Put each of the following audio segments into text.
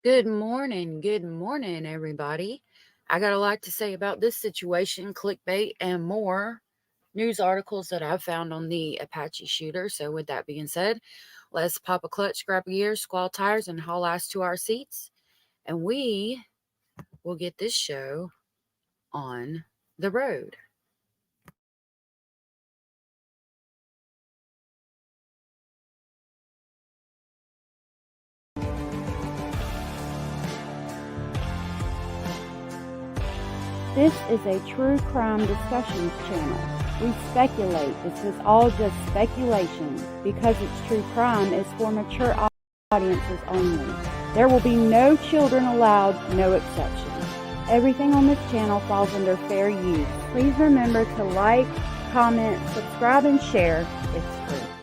Good morning, everybody. I got a lot to say about this situation, clickbait, and more news articles that I've found on the Apache shooter. So, with that being said, let's pop a clutch, grab a gear, squall tires, and haul ass to our seats, and we will get this show on the road. This is a true crime discussions channel. We speculate. This is all just speculation. Because it's true crime, it's for mature audiences only. There will be no children allowed, no exceptions. Everything on this channel falls under fair use. Please remember to like, comment, subscribe, and share. It's free.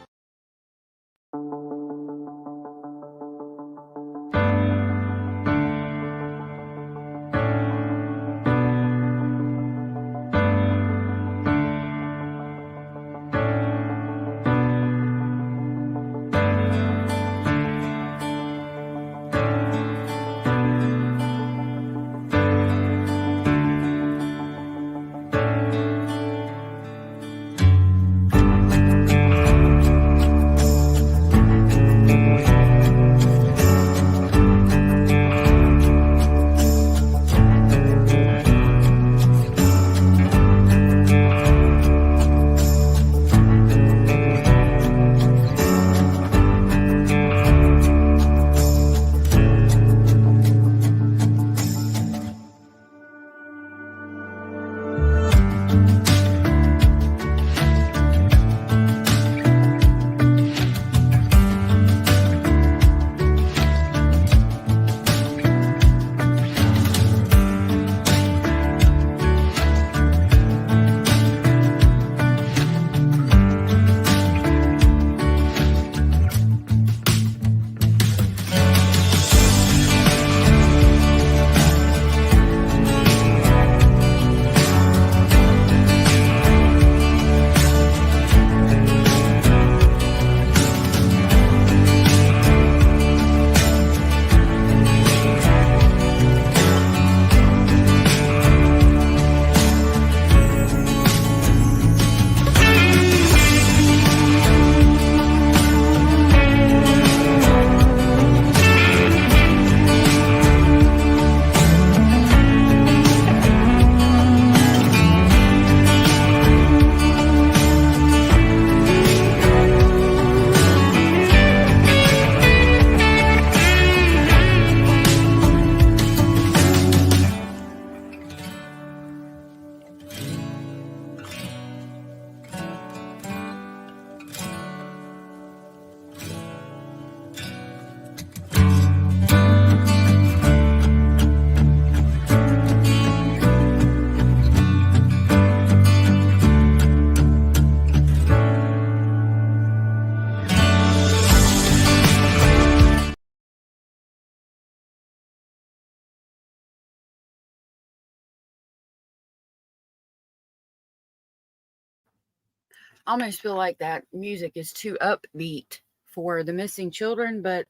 I almost feel like that music is too upbeat for the missing children, but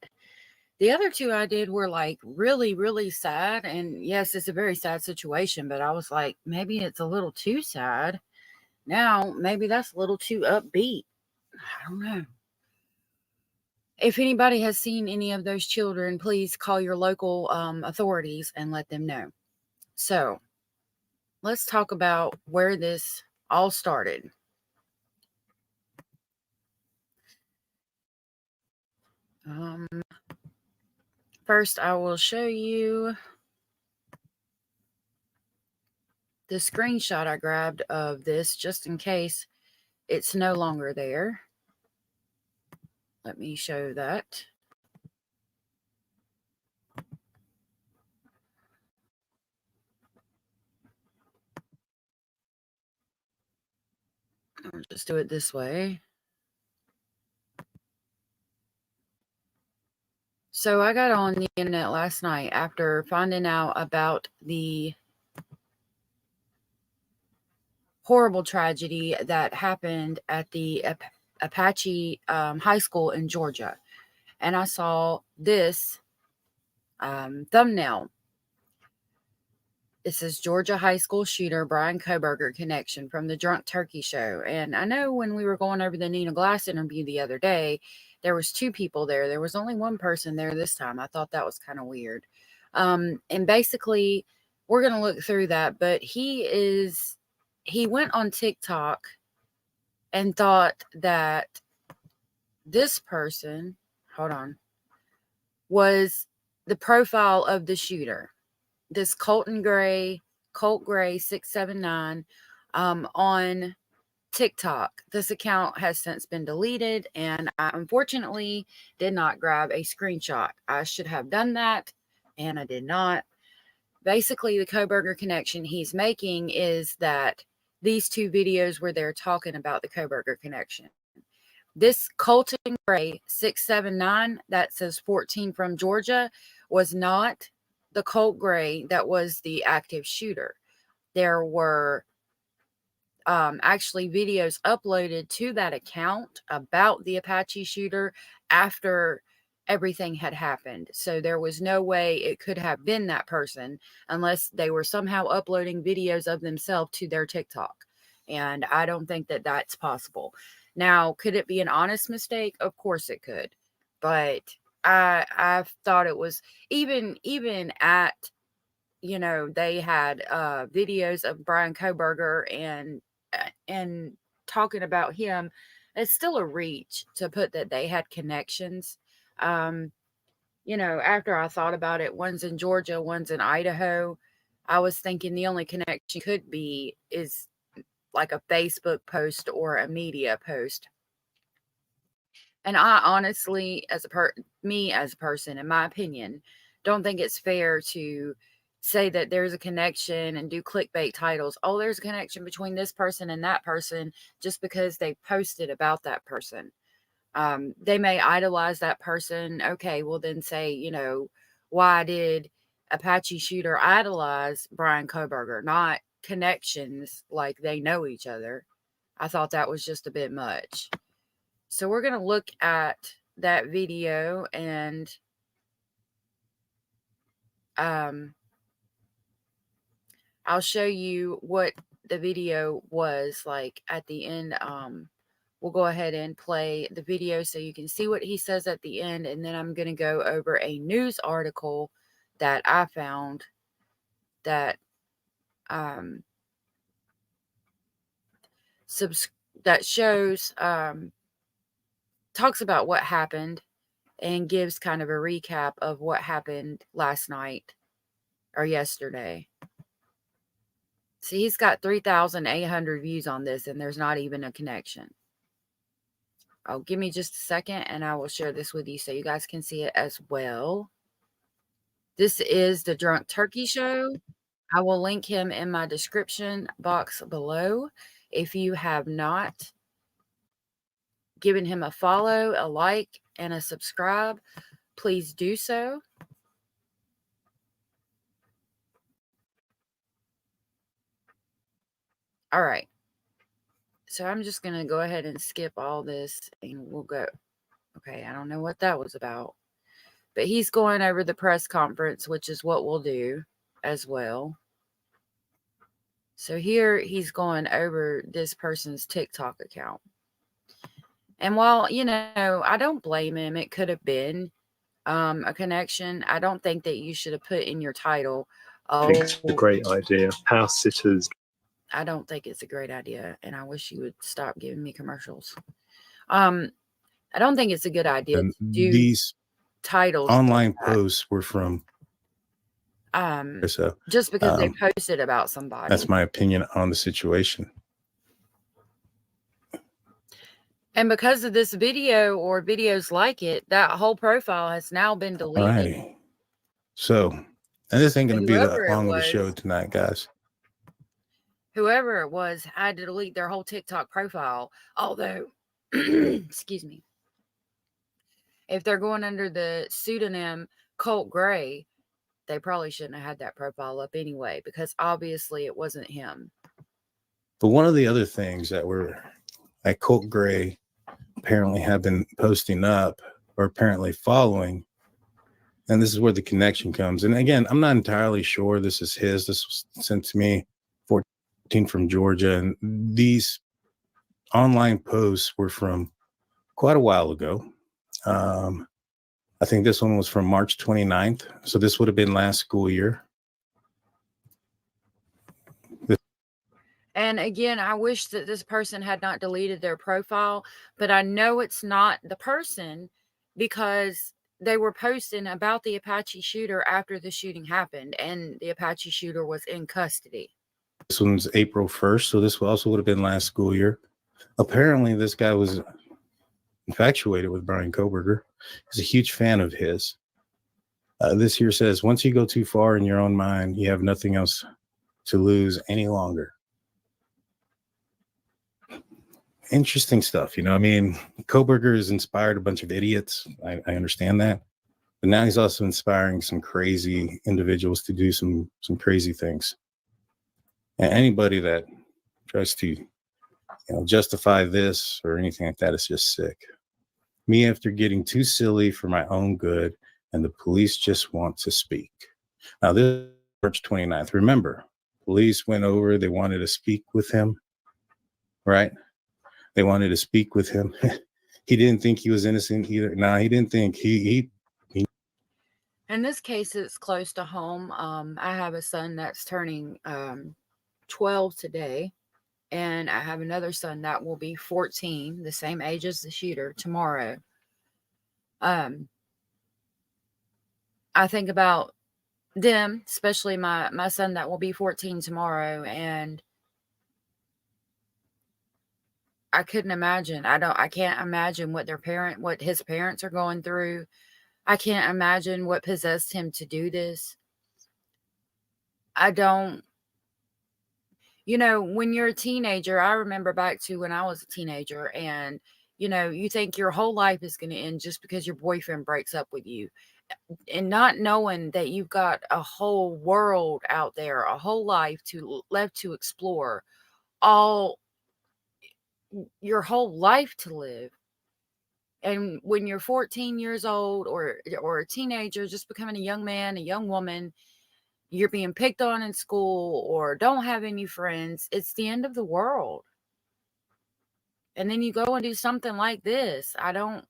the other two I did were like really, really sad. And yes, it's a very sad situation, but I was like, maybe it's a little too sad. Now, maybe that's a little too upbeat. I don't know. If anybody has seen any of those children, please call your local authorities and let them know. So, let's talk about where this all started. First, I will show you the screenshot I grabbed of this just in case it's no longer there. Let me show that. I'll just do it this way. So I got on the internet last night after finding out about the horrible tragedy that happened at the Apache high school in Georgia. And I saw this thumbnail. It says Georgia high school shooter Brian Koberger connection from the Drunk Turkey Show. And I know when we were going over the Nina Glass interview the other day, there was 2 people there. There was only 1 person there this time. I thought that was kind of weird. And basically, we're going to look through that. But he went on TikTok and thought that this person, hold on, was the profile of the shooter. This Colt Gray 679 on TikTok. This account has since been deleted, and I unfortunately did not grab a screenshot. I should have done that, and I did not. Basically, the Koberger connection he's making is that these 2 videos where they're talking about the Koberger connection. This Colton Gray 679 that says 14 from Georgia was not the Colt Gray that was the active shooter. There were actually videos uploaded to that account about the Apache shooter after everything had happened. So there was no way it could have been that person unless they were somehow uploading videos of themselves to their TikTok. And I don't think that that's possible. Now, could it be an honest mistake? Of course it could. But I thought it was even at, they had videos of Brian Koberger and talking about him. It's still a reach to put that they had connections. After I thought about it, one's in Georgia, one's in Idaho. I was thinking the only connection could be is like a Facebook post or a media post. And I honestly, as a person, in my opinion, don't think it's fair to say that there's a connection and do clickbait titles. Oh, there's a connection between this person and that person just because they posted about that person. They may idolize that person. Okay, well then say, why did Apache shooter idolize Brian Koberger? Not connections like they know each other. I thought that was just a bit much. So we're going to look at that video and I'll show you what the video was like at the end. We'll go ahead and play the video so you can see what he says at the end. And then I'm going to go over a news article that I found that that shows talks about what happened and gives kind of a recap of what happened last night or yesterday. See, he's got 3,800 views on this, and there's not even a connection. Oh, give me just a second, and I will share this with you so you guys can see it as well. This is the Drunk Turkey Show. I will link him in my description box below. If you have not given him a follow, a like, and a subscribe, please do so. All right. So I'm just going to go ahead and skip all this and we'll go. Okay, I don't know what that was about. But he's going over the press conference, which is what we'll do as well. So here he's going over this person's TikTok account. And while, I don't blame him, it could have been a connection. I don't think that you should have put in your title. I think it's a great idea. House sitters. I don't think it's a great idea. And I wish you would stop giving me commercials. I don't think it's a good idea to do these titles. Online posts were from so just because they posted about somebody. That's my opinion on the situation. And because of this video or videos like it, that whole profile has now been deleted. All right. So, and this ain't going to be that long of a show tonight, guys. Whoever it was had to delete their whole TikTok profile. Although, excuse me, if they're going under the pseudonym Colt Gray, they probably shouldn't have had that profile up anyway, because obviously it wasn't him. But one of the other things that were like Colt Gray apparently have been posting up or apparently following And this is where the connection comes. And again, I'm not entirely sure this is his. This was sent to me, 14 from Georgia. And these online posts were from quite a while ago. I think this one was from March 29th. So this would have been last school year. And again, I wish that this person had not deleted their profile, but I know it's not the person because they were posting about the Apache shooter after the shooting happened, and the Apache shooter was in custody. This one's April 1st, so this also would have been last school year. Apparently, this guy was infatuated with Brian Koberger. He's a huge fan of his. This here says, once you go too far in your own mind, you have nothing else to lose any longer. Interesting stuff. You know, I mean, Koberger has inspired a bunch of idiots. I understand that. But now he's also inspiring some crazy individuals to do some crazy things. And anybody that tries to, justify this or anything like that is just sick. Me after getting too silly for my own good, and the police just want to speak. Now, this is March 29th. Remember, police went over, they wanted to speak with him, right? They wanted to speak with him. He didn't think he was innocent either. No, he didn't think he. In this case, it's close to home. I have a son that's turning 12 today, and I have another son that will be 14, the same age as the shooter, tomorrow. I think about them, especially my son that will be 14 tomorrow, and I couldn't imagine. I can't imagine what his parents are going through. I can't imagine what possessed him to do this. I don't, when you're a teenager, I remember back to when I was a teenager, and, you think your whole life is going to end just because your boyfriend breaks up with you, and not knowing that you've got a whole world out there, a whole life left to explore, your whole life to live. And when you're 14 years old or a teenager, just becoming a young man, a young woman, you're being picked on in school or don't have any friends, it's the end of the world. And then you go and do something like this. I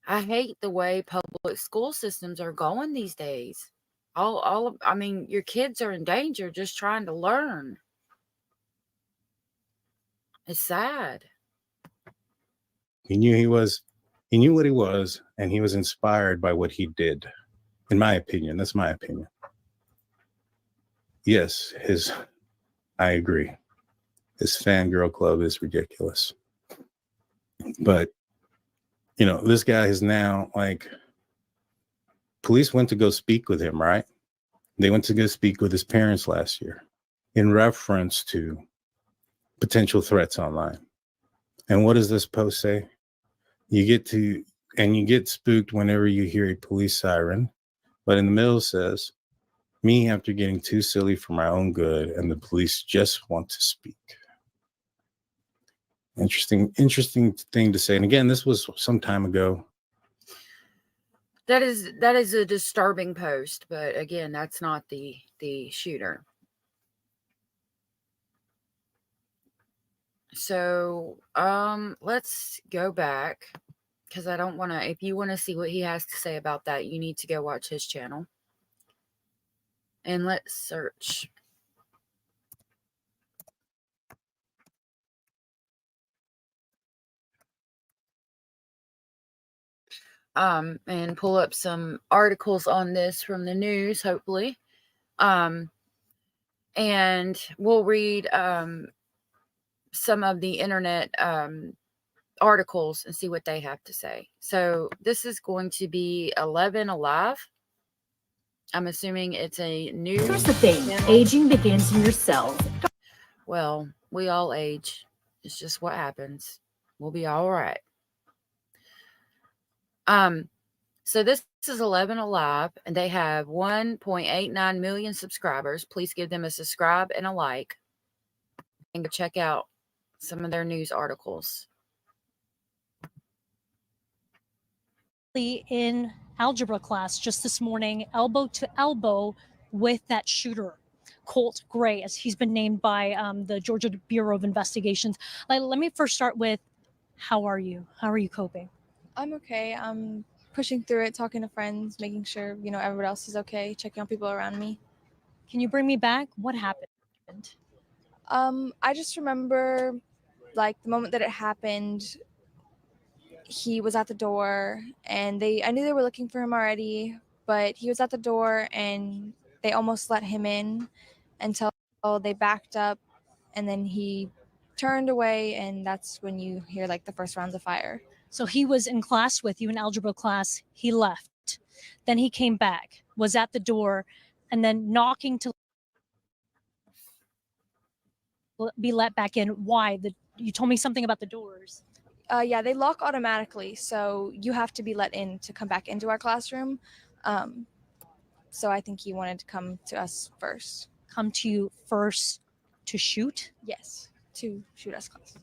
hate the way public school systems are going these days. Your kids are in danger just trying to learn. It's sad. He knew what he was, and he was inspired by what he did. In my opinion, that's my opinion. Yes, I agree. His fangirl club is ridiculous. But, this guy is now police went to go speak with him, right? They went to go speak with his parents last year in reference to potential threats online. And what does this post say? You get spooked whenever you hear a police siren. But in the middle says, me after getting too silly for my own good, and the police just want to speak. Interesting thing to say. And again, this was some time ago. That is a disturbing post, but again, that's not the shooter. So, let's go back, because I don't want to. If you want to see what he has to say about that, you need to go watch his channel. And let's search. And pull up some articles on this from the news, hopefully. And we'll read some of the internet articles and see what they have to say. So this is going to be 11 Alive. I'm assuming it's a news. Here's the thing, aging begins in your cells. Well, we all age. It's just what happens. We'll be all right. So this is 11 Alive, and they have 1.89 million subscribers. Please give them a subscribe and a like, and go check out some of their news articles. In algebra class just this morning, elbow to elbow with that shooter, Colt Gray, as he's been named by the Georgia Bureau of Investigations. Let me first start with, how are you? How are you coping? I'm okay. I'm pushing through it, talking to friends, making sure, everyone else is okay, checking on people around me. Can you bring me back? What happened? I just remember, like, the moment that it happened, he was at the door, and I knew they were looking for him already, but he was at the door, and they almost let him in until they backed up, and then he turned away, and that's when you hear, like, the first rounds of fire. So he was in class with you, in algebra class. He left. Then he came back, was at the door, and then knocking to be let back in. Why? You told me something about the doors. Yeah, they lock automatically, so you have to be let in to come back into our classroom. So I think he wanted to come to us first. Come to you first to shoot? Yes, to shoot us class.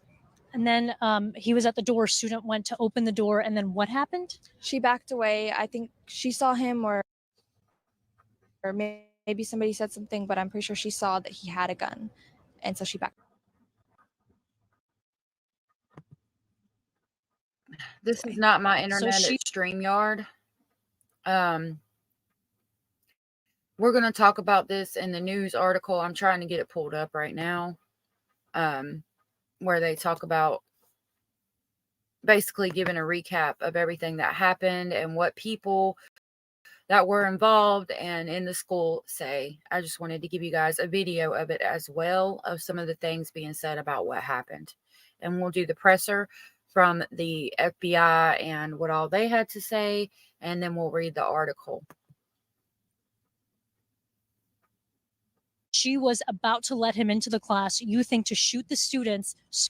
And then he was at the door. Student went to open the door, and then what happened? She backed away. I think she saw him, or maybe somebody said something, but I'm pretty sure she saw that he had a gun, and so she backed. This is not my internet. So It's StreamYard. We're going to talk about this in the news article. I'm trying to get it pulled up right now, where they talk about basically giving a recap of everything that happened and what people that were involved and in the school say. I just wanted to give you guys a video of it as well, of some of the things being said about what happened. And we'll do the presser from the FBI and what all they had to say, and then we'll read the article. She was about to let him into the class, you think, to shoot the students, saw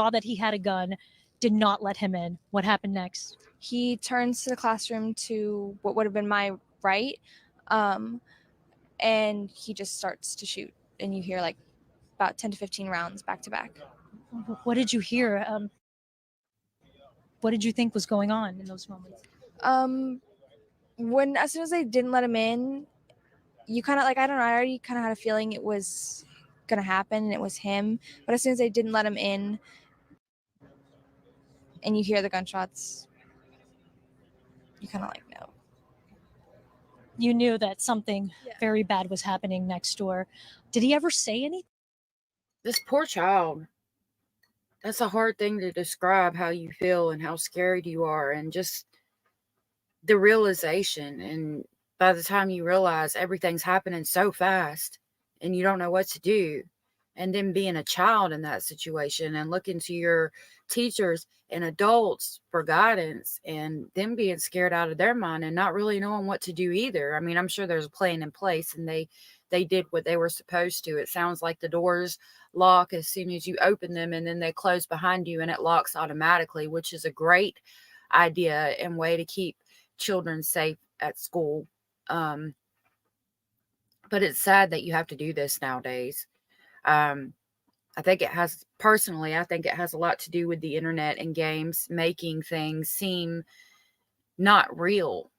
that he had a gun, did not let him in. What happened next? He turns to the classroom to what would have been my right, and he just starts to shoot, and you hear like about 10 to 15 rounds back to back. What did you hear? What did you think was going on in those moments? As soon as they didn't let him in, you kind of, like, I don't know, I already kind of had a feeling it was going to happen and it was him. But as soon as they didn't let him in and you hear the gunshots, you kind of like know. You knew that something very bad was happening next door. Did he ever say anything? This poor child. That's a hard thing to describe, how you feel and how scared you are, and just the realization. And by the time you realize everything's happening so fast and you don't know what to do, and then being a child in that situation and looking to your teachers and adults for guidance, and them being scared out of their mind and not really knowing what to do either. I mean, I'm sure there's a plan in place, and they did what they were supposed to. It sounds like the doors lock as soon as you open them, and then they close behind you and it locks automatically, which is a great idea and way to keep children safe at school. But it's sad that you have to do this nowadays. I think it has a lot to do with the internet and games making things seem not real.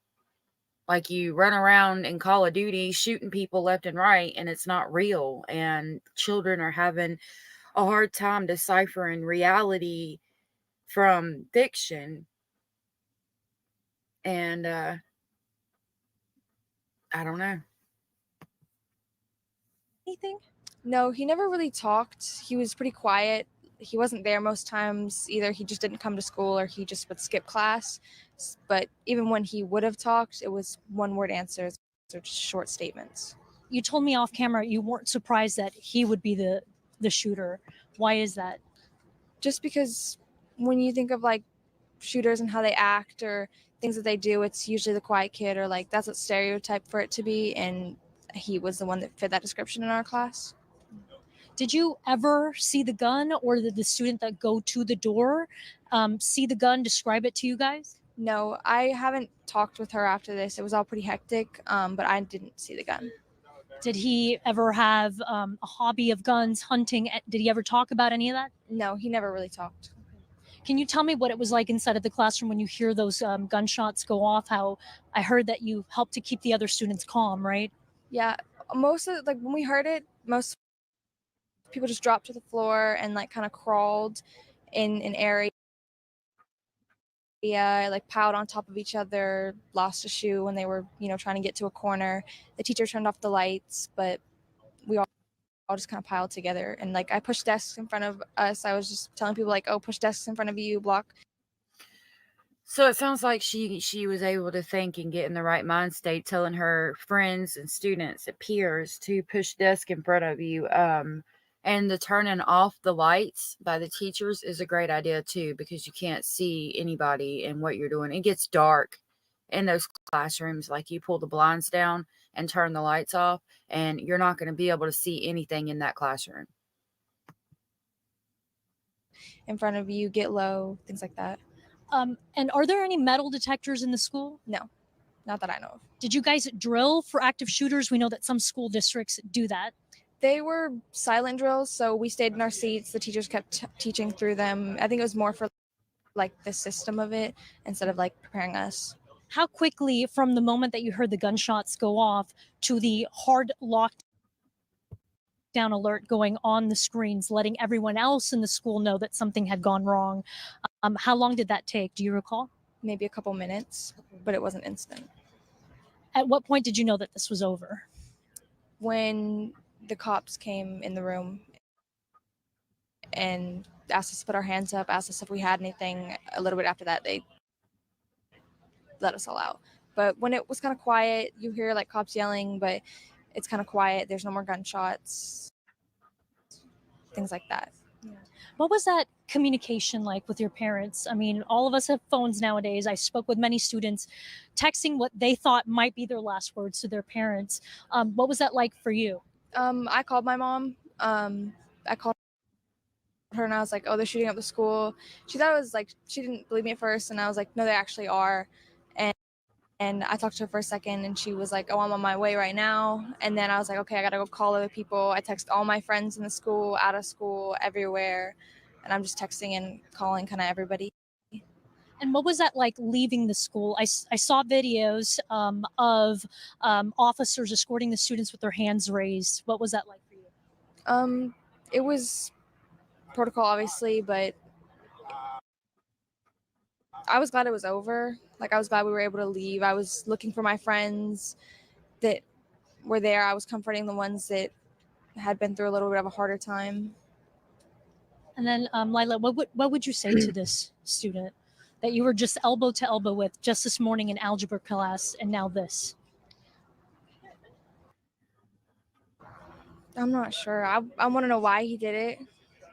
Like, you run around in Call of Duty shooting people left and right, and it's not real. And children are having a hard time deciphering reality from fiction. And I don't know. Anything? No, he never really talked. He was pretty quiet. He wasn't there most times. Either he just didn't come to school or he just would skip class. But even when he would have talked, it was one-word answers or just short statements. You told me off camera you weren't surprised that he would be the shooter. Why is that? Just because when you think of like shooters and how they act or things that they do, it's usually the quiet kid, or like that's a stereotype for it to be. And he was the one that fit that description in our class. Did you ever see the gun, or did the student that go to the door see the gun, describe it to you guys? No, I haven't talked with her after this. It was all pretty hectic, but I didn't see the gun. Did he ever have a hobby of guns, hunting? Did he ever talk about any of that? No, he never really talked. Can you tell me what it was like inside of the classroom when you hear those gunshots go off? How I heard that you helped to keep the other students calm, right? Yeah, most of like when we heard it, most people just dropped to the floor and like kind of crawled in an area, like piled on top of each other, lost a shoe when they were, trying to get to a corner. The teacher turned off the lights, but we all just kind of piled together. And like I pushed desks in front of us. I was just telling people like, oh, push desks in front of you, block. So it sounds like she was able to think and get in the right mind state, telling her friends and students and peers to push desk in front of you. And the turning off the lights by the teachers is a great idea too, because you can't see anybody and what you're doing. It gets dark in those classrooms. Like you pull the blinds down and turn the lights off, and you're not going to be able to see anything in that classroom. In front of you, get low, things like that. And are there any metal detectors in the school? No, not that I know of. Did you guys drill for active shooters? We know that some school districts do that. They were silent drills, so we stayed in our seats. The teachers kept teaching through them. I think it was more for like the system of it instead of like preparing us. How quickly from the moment that you heard the gunshots go off to the hard lockdown alert going on the screens, letting everyone else in the school know that something had gone wrong, how long did that take? Do you recall? Maybe a couple minutes, but it wasn't instant. At what point did you know that this was over? When the cops came in the room and asked us to put our hands up, asked us if we had anything. A little bit after that, they let us all out. But when it was kind of quiet, you hear like cops yelling, but it's kind of quiet. There's no more gunshots, things like that. Yeah. What was that communication like with your parents? I mean, all of us have phones nowadays. I spoke with many students texting what they thought might be their last words to their parents. What was that like for you? I called my mom. I called her and I was like, oh, they're shooting up the school. She thought it was like, she didn't believe me at first. And I was like, no, they actually are. And I talked to her for a second and she was like, oh, I'm on my way right now. And then I was like, okay, I got to go call other people. I text all my friends in the school, out of school, everywhere. And I'm just texting and calling kind of everybody. And what was that like leaving the school? I saw videos of officers escorting the students with their hands raised. What was that like for you? It was protocol, obviously, but I was glad it was over. Like, I was glad we were able to leave. I was looking for my friends that were there. I was comforting the ones that had been through a little bit of a harder time. And then, Lila, what would you say to this student that you were just elbow to elbow with just this morning in algebra class and now this? I'm not sure. I want to know why he did it.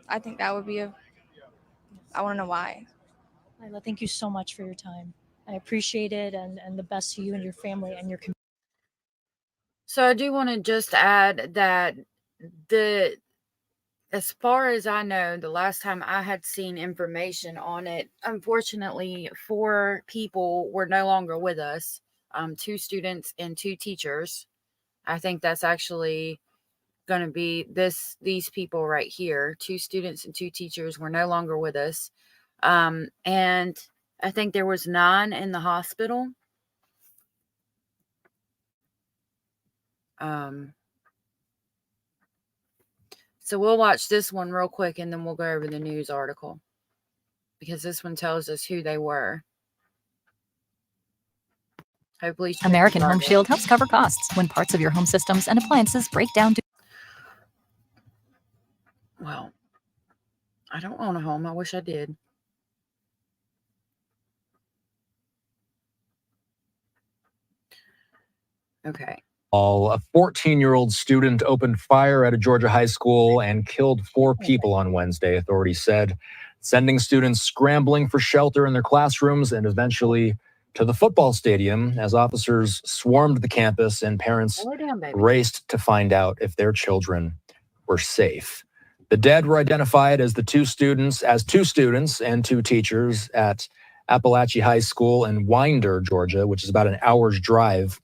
I think that would be I want to know why. Lila, thank you so much for your time. I appreciate it, and the best to you and your family and your community. So I do want to just add that as far as I know, the last time I had seen information on it, unfortunately, 4 people were no longer with us. 2 students and 2 teachers. I think that's actually going to be these people right here. 2 students and 2 teachers were no longer with us. And I think there was 9 in the hospital. So we'll watch this one real quick and then we'll go over the news article, because this one tells us who they were. Hopefully, American Home Shield helps cover costs when parts of your home systems and appliances break down. Well, I don't own a home. I wish I did. Okay. A 14-year-old student opened fire at a Georgia high school and killed 4 people on Wednesday, authorities said, sending students scrambling for shelter in their classrooms and eventually to the football stadium as officers swarmed the campus and parents raced to find out if their children were safe. The dead were identified as 2 students and 2 teachers at Appalachia High School in Winder, Georgia, which is about an hour's drive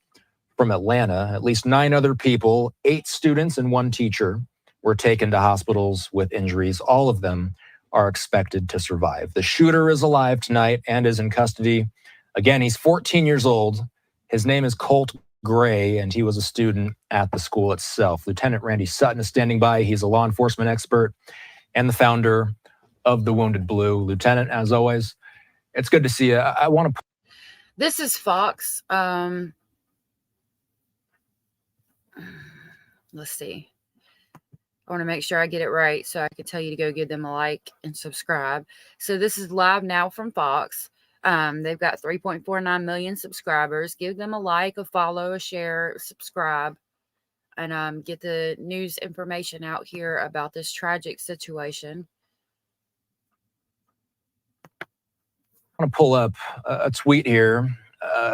from Atlanta. At least 9 other people, 8 students and 1 teacher, were taken to hospitals with injuries. All of them are expected to survive. The shooter is alive tonight and is in custody. Again, he's 14 years old. His name is Colt Gray, and he was a student at the school itself. Lieutenant Randy Sutton is standing by. He's a law enforcement expert and the founder of the Wounded Blue. Lieutenant, as always, it's good to see you. I want to... This is Fox. Let's see. I want to make sure I get it right so I can tell you to go give them a like and subscribe. So this is live now from Fox. They've got 3.49 million subscribers. Give them a like, a follow, a share, subscribe, and get the news information out here about this tragic situation. I want to pull up a tweet here.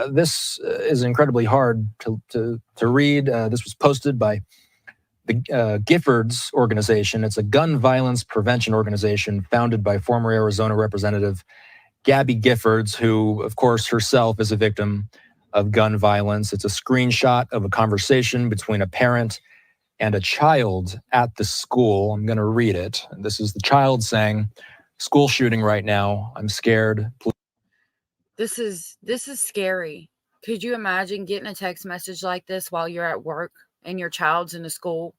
This is incredibly hard to read. This was posted by the Giffords organization. It's a gun violence prevention organization founded by former Arizona Representative Gabby Giffords, who, of course, herself is a victim of gun violence. It's a screenshot of a conversation between a parent and a child at the school. I'm going to read it. This is the child saying, "School shooting right now. I'm scared. This is scary. Could you imagine getting a text message like this while you're at work and your child's in the school?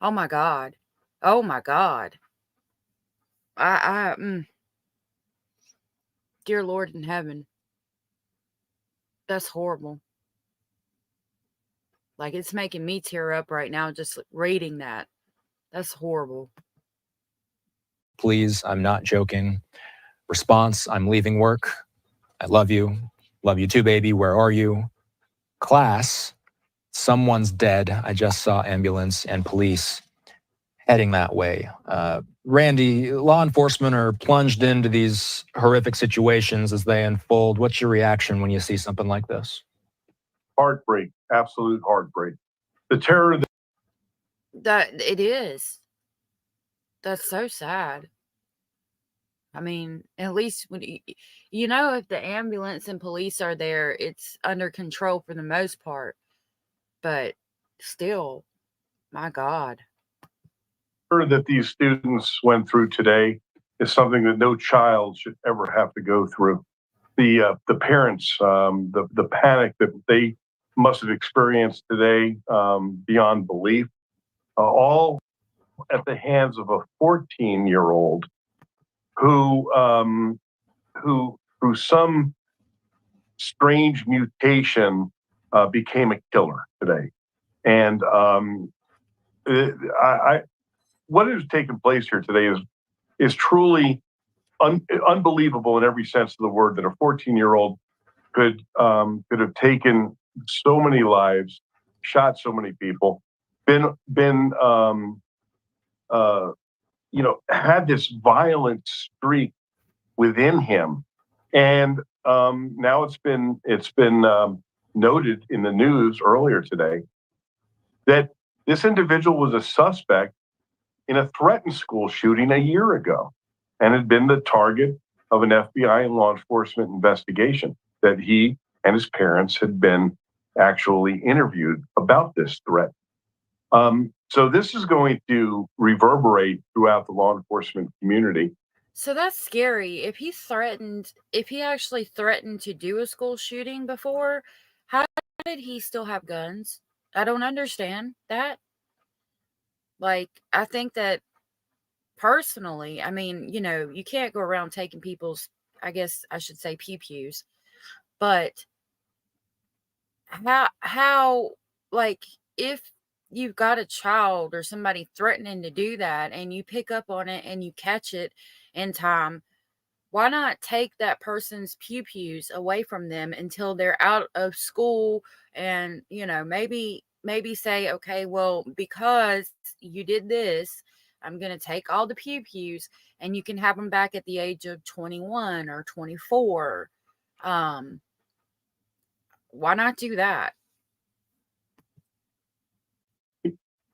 Oh my God. Oh my God. Dear Lord in heaven. That's horrible. Like, it's making me tear up right now just reading that. That's horrible. Please, I'm not joking." Response, "I'm leaving work. I love you. Love you too, baby. Where are you?" Class, "Someone's dead. I just saw ambulance and police heading that way." Randy, law enforcement are plunged into these horrific situations as they unfold. What's your reaction when you see something like this? Heartbreak, absolute heartbreak. The terror That it is. That's so sad. I mean, at least when you know, if the ambulance and police are there, it's under control for the most part. But still, my God. that these students went through today is something that no child should ever have to go through. The parents, the panic that they must have experienced today, beyond belief, all at the hands of a 14-year-old who through some strange mutation became a killer today. And what has taken place here today is truly unbelievable in every sense of the word, that a 14-year-old could have taken so many lives, shot so many people, had this violent streak within him, and now it's been noted in the news earlier today that this individual was a suspect in a threatened school shooting a year ago and had been the target of an FBI and law enforcement investigation, that he and his parents had been actually interviewed about this threat. So this is going to reverberate throughout the law enforcement community. So that's scary. If he actually threatened to do a school shooting before, how did he still have guns? I don't understand that. Like, I think that personally, I mean, you can't go around taking people's, I guess I should say, pew-pews, but how, like, if you've got a child or somebody threatening to do that and you pick up on it and you catch it in time, why not take that person's pew-pews away from them until they're out of school and, maybe say, okay, well, because you did this, I'm going to take all the pew-pews and you can have them back at the age of 21 or 24. Why not do that?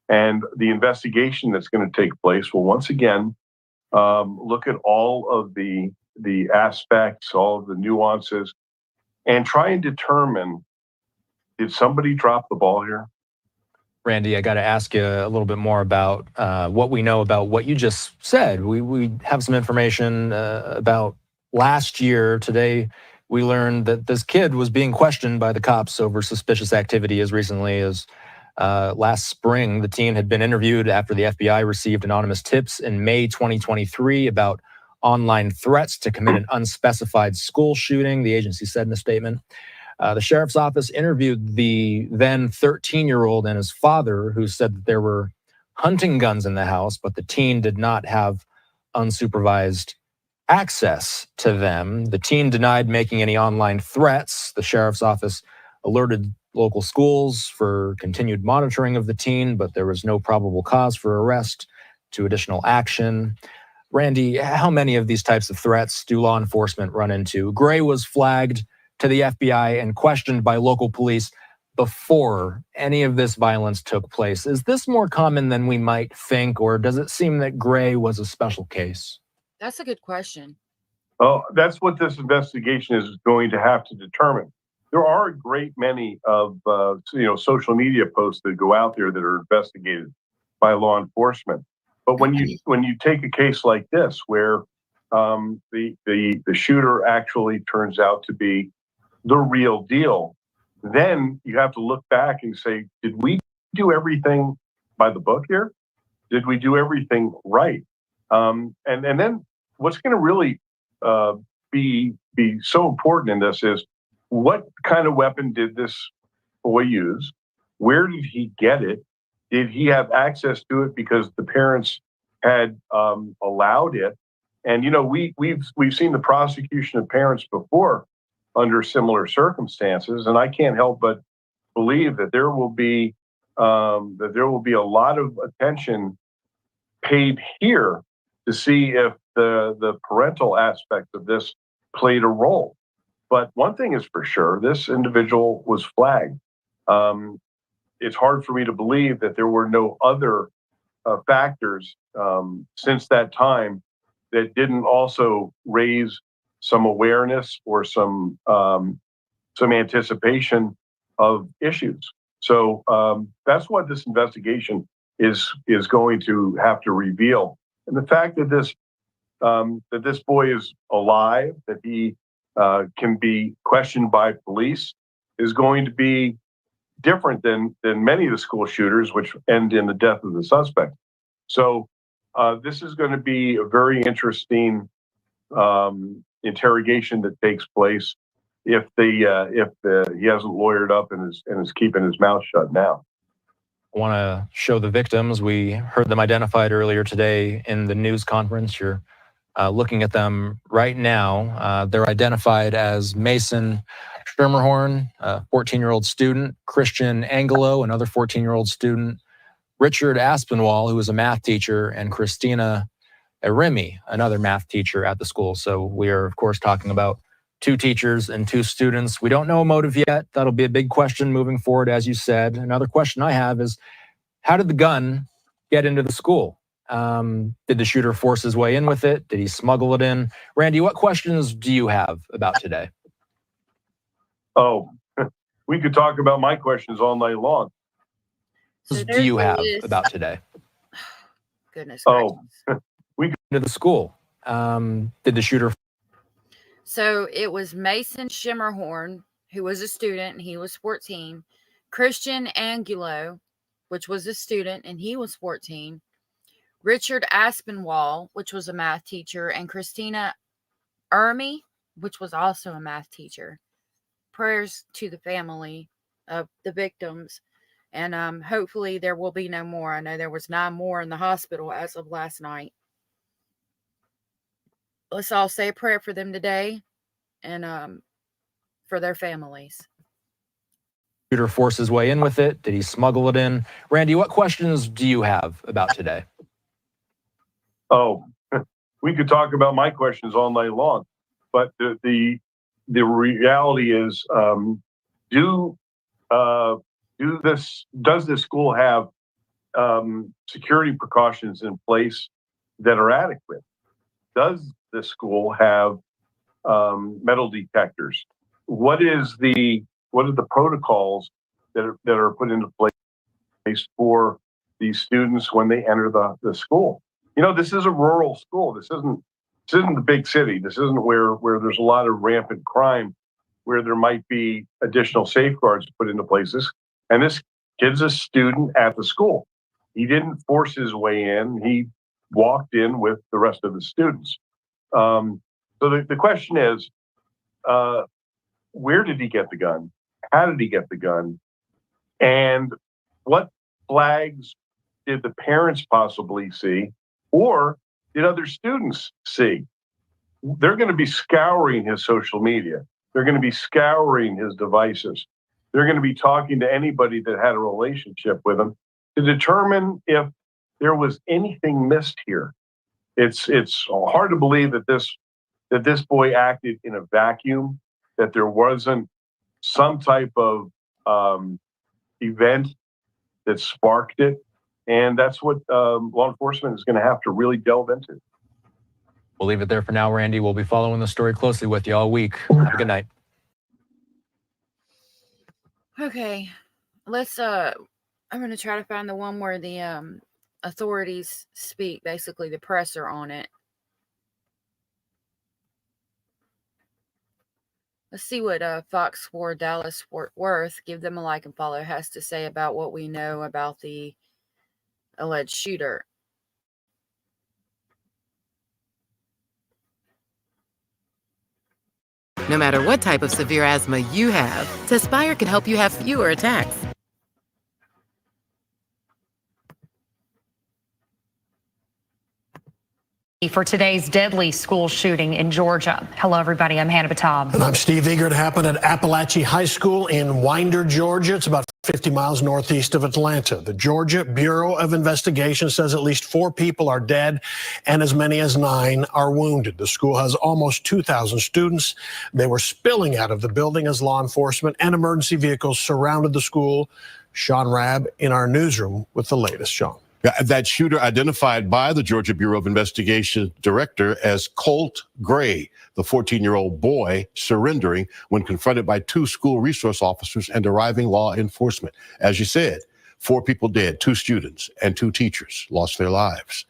And the investigation that's going to take place will once again look at all of the aspects, all of the nuances, and try and determine, did somebody drop the ball here? Randy, I got to ask you a little bit more about what we know about what you just said. We have some information about last year. Today, we learned that this kid was being questioned by the cops over suspicious activity as recently as last spring. The teen had been interviewed after the FBI received anonymous tips in May 2023 about online threats to commit an unspecified school shooting, the agency said in a statement. The sheriff's office interviewed the then 13-year-old and his father, who said that there were hunting guns in the house, but the teen did not have unsupervised access to them. The teen denied making any online threats. The sheriff's office alerted local schools for continued monitoring of the teen, but there was no probable cause for arrest to additional action. Randy, how many of these types of threats do law enforcement run into? Gray was flagged to the FBI and questioned by local police before any of this violence took place. Is this more common than we might think, or does it seem that Gray was a special case? That's a good question. Well, that's what this investigation is going to have to determine. There are a great many of social media posts that go out there that are investigated by law enforcement. But when you take a case like this, where the shooter actually turns out to be the real deal, then you have to look back and say, did we do everything by the book here? Did we do everything right? And then what's going to really be so important in this is, what kind of weapon did this boy use? Where did he get it? Did he have access to it because the parents had allowed it? And we've seen the prosecution of parents before under similar circumstances, and I can't help but believe that there will be a lot of attention paid here to see if the parental aspect of this played a role. But one thing is for sure, this individual was flagged. It's hard for me to believe that there were no other factors since that time that didn't also raise some awareness or some anticipation of issues. So that's what this investigation is going to have to reveal. And the fact that this boy is alive, that he can be questioned by police, is going to be different than many of the school shooters, which end in the death of the suspect. So this is going to be a very interesting interrogation that takes place if he hasn't lawyered up and is keeping his mouth shut now. I want to show the victims. We heard them identified earlier today in the news conference. You're looking at them right now. They're identified as Mason Schermerhorn, a 14-year-old student, Christian Angelo, another 14-year-old student, Richard Aspinwall, who was a math teacher, and Christina Erimi, another math teacher at the school. So we are, of course, talking about 2 teachers and 2 students. We don't know a motive yet. That'll be a big question moving forward, as you said. Another question I have is, how did the gun get into the school? Did the shooter force his way in with it? Did he smuggle it in? Randy, what questions do you have about today? Oh, we could talk about my questions all night long. So do you have about today? Goodness Oh, we go into the school. Did the shooter? So it was Mason Schermerhorn, who was a student, and he was 14. Christian Angulo, which was a student, and he was 14. Richard Aspinwall, which was a math teacher, and Christina Ermi, which was also a math teacher. Prayers to the family of the victims, and hopefully there will be no more. I know there was 9 more in the hospital as of last night. Let's all say a prayer for them today and for their families. Shooter forced his way in with it? Did he smuggle it in? Randy, what questions do you have about today? Oh, we could talk about my questions all night long, but the reality is, does this school have security precautions in place that are adequate? Does the school have metal detectors? What are the protocols that are put into place for these students when they enter the school. This is a rural school. This isn't the big city. This isn't where there's a lot of rampant crime, where there might be additional safeguards put into places. And this kid's a student at the school. He didn't force his way in. He walked in with the rest of the students. So the question is, where did he get the gun? How did he get the gun? And what flags did the parents possibly see, or did other students see? They're going to be scouring his social media. They're going to be scouring his devices. They're going to be talking to anybody that had a relationship with him to determine if there was anything missed here. It's hard to believe that this boy acted in a vacuum, that there wasn't some type of event that sparked it. And that's what law enforcement is going to have to really delve into. We'll leave it there for now, Randy. We'll be following the story closely with you all week. Have a good night. Okay, let's I'm going to try to find the one where the authorities speak, basically the presser on it. Let's see what Fox 4 Dallas Fort Worth, give them a like and follow, has to say about what we know about the alleged shooter. No matter what type of severe asthma you have, Tespire can help you have fewer attacks. For today's deadly school shooting in Georgia. Hello, everybody. I'm Hannah Batab. And I'm Steve Eager. It happened at Appalachian High School in Winder, Georgia. It's about 50 miles northeast of Atlanta. The Georgia Bureau of Investigation says at least 4 people are dead and as many as 9 are wounded. The school has almost 2,000 students. They were spilling out of the building as law enforcement and emergency vehicles surrounded the school. Sean Rabb in our newsroom with the latest. Sean. That shooter, identified by the Georgia Bureau of Investigation director as Colt Gray, the 14-year-old boy surrendering when confronted by 2 school resource officers and arriving law enforcement. As you said, 4 people dead, 2 students and 2 teachers lost their lives.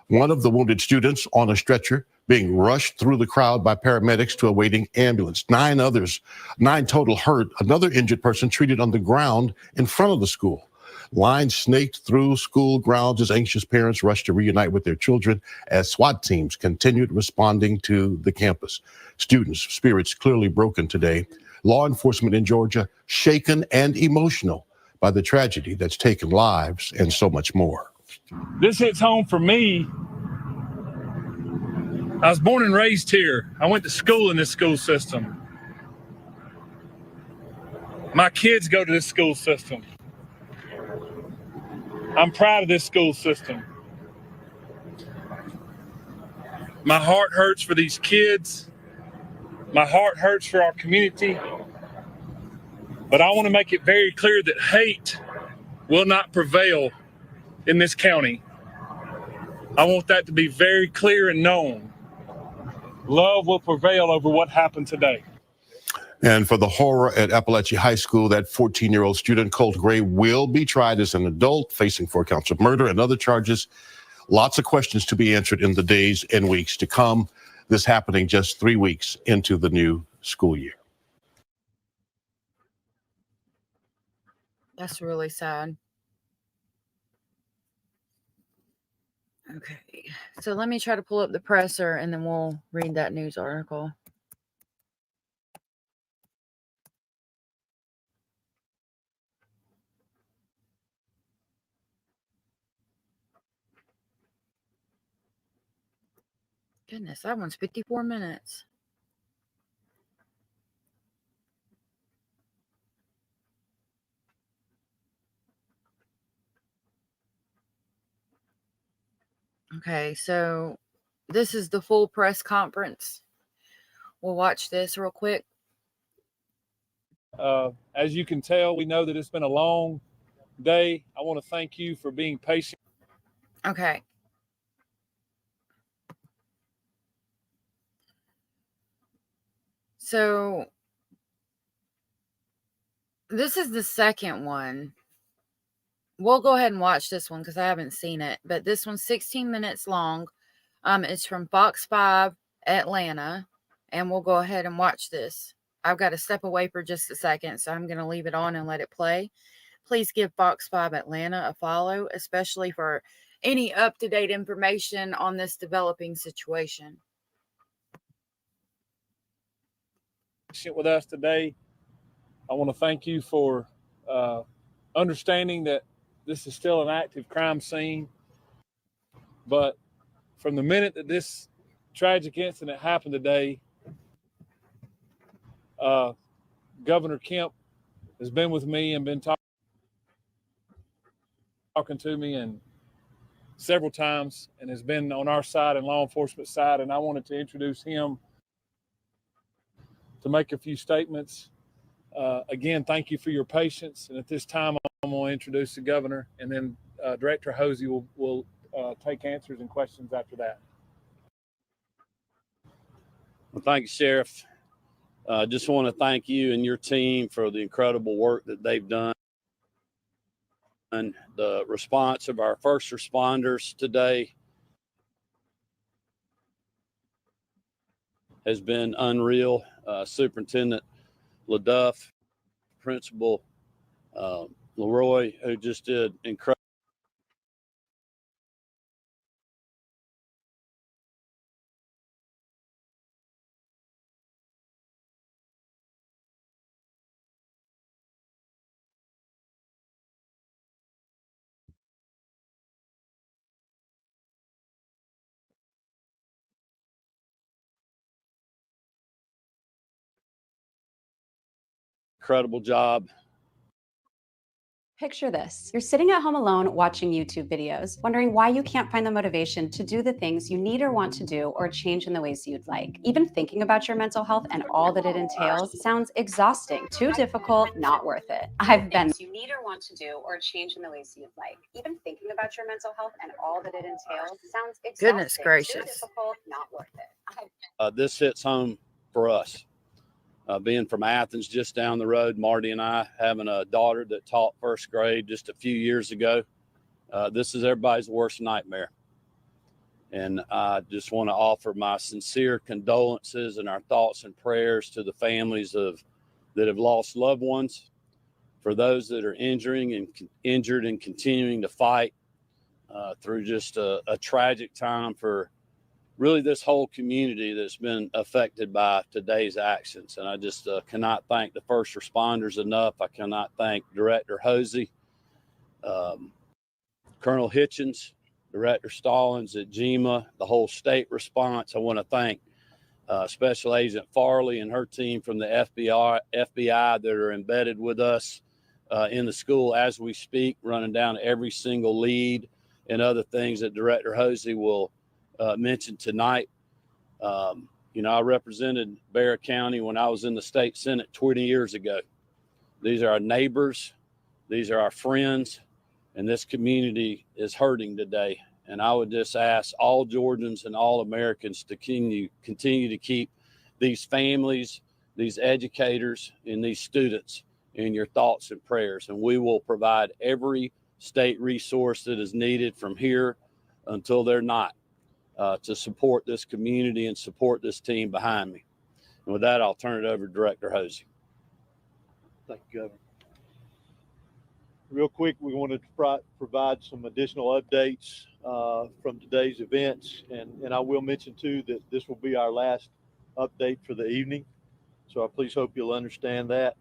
One of the wounded students on a stretcher being rushed through the crowd by paramedics to a waiting ambulance. 9 total hurt. Another injured person treated on the ground in front of the school. Lines snaked through school grounds as anxious parents rushed to reunite with their children as SWAT teams continued responding to the campus. Students' spirits clearly broken today. Law enforcement in Georgia shaken and emotional by the tragedy that's taken lives and so much more. This hits home for me. I was born and raised here. I went to school in this school system. My kids go to this school system. I'm proud of this school system. My heart hurts for these kids. My heart hurts for our community. But I want to make it very clear that hate will not prevail in this county. I want that to be very clear and known. Love will prevail over what happened today. And for the horror at Appalachian High School, that 14-year-old student, Colt Gray, will be tried as an adult, facing 4 counts of murder and other charges. Lots of questions to be answered in the days and weeks to come. This happening just 3 weeks into the new school year. That's really sad. Okay, so let me try to pull up the presser and then we'll read that news article. Goodness, that one's 54 minutes. Okay, so this is the full press conference. We'll watch this real quick. As you can tell, we know that it's been a long day. I want to thank you for being patient. Okay. So this is the second one. we'll go ahead and watch this one because I haven't seen it. But this one's 16 minutes long. It's from Fox 5 Atlanta, and we'll go ahead and watch this. I've got to step away for just a second, so I'm going to leave it on and let it play. Please give Fox 5 Atlanta a follow, especially for any up-to-date information on this developing situation. With us today, I want to thank you for understanding that this is still an active crime scene. But from the minute that this tragic incident happened today, Governor Kemp has been with me and been talking to me and several times, and has been on our side and law enforcement side. And I wanted to introduce him to make a few statements. Again, thank you for your patience. And at this time, I'm going to introduce the governor, and then Director Hosey will take answers and questions after that. Well, thank you, Sheriff. I just want to thank you and your team for the incredible work that they've done. And the response of our first responders today has been unreal. Superintendent LaDuff, Principal Leroy, who just did incredible. Incredible job. Picture this. You're sitting at home alone watching YouTube videos, wondering why you can't find the motivation to do the things you need or want to do or change in the ways you'd like. Even thinking about your mental health and all that it entails sounds exhausting, too difficult, not worth it. I've been you need or want to do or change in the ways you'd like. Even thinking about your mental health and all that it entails sounds exhausting, Goodness gracious. too difficult, not worth it. This hits home for us. Being from Athens, just down the road, Marty and I having a daughter that taught first grade just a few years ago. This is everybody's worst nightmare. And I just want to offer my sincere condolences and our thoughts and prayers to the families that have lost loved ones, for those that are injured and continuing to fight through just a tragic time for really this whole community that's been affected by today's actions. And I just cannot thank the first responders enough. I cannot thank Director Hosey, Colonel Hitchens, Director Stallings at GEMA, the whole state response. I want to thank Special Agent Farley and her team from the FBI that are embedded with us in the school as we speak, running down every single lead and other things that Director Hosey will mentioned tonight. I represented Bexar County when I was in the state Senate 20 years ago. These are our neighbors. These are our friends. And this community is hurting today. And I would just ask all Georgians and all Americans to continue to keep these families, these educators, and these students in your thoughts and prayers. And we will provide every state resource that is needed from here until they're not. To support this community and support this team behind me. And with that, I'll turn it over to Director Hosey. Thank you, Governor. Real quick, we wanted to provide some additional updates from today's events. And I will mention, too, that this will be our last update for the evening. So I please hope you'll understand that.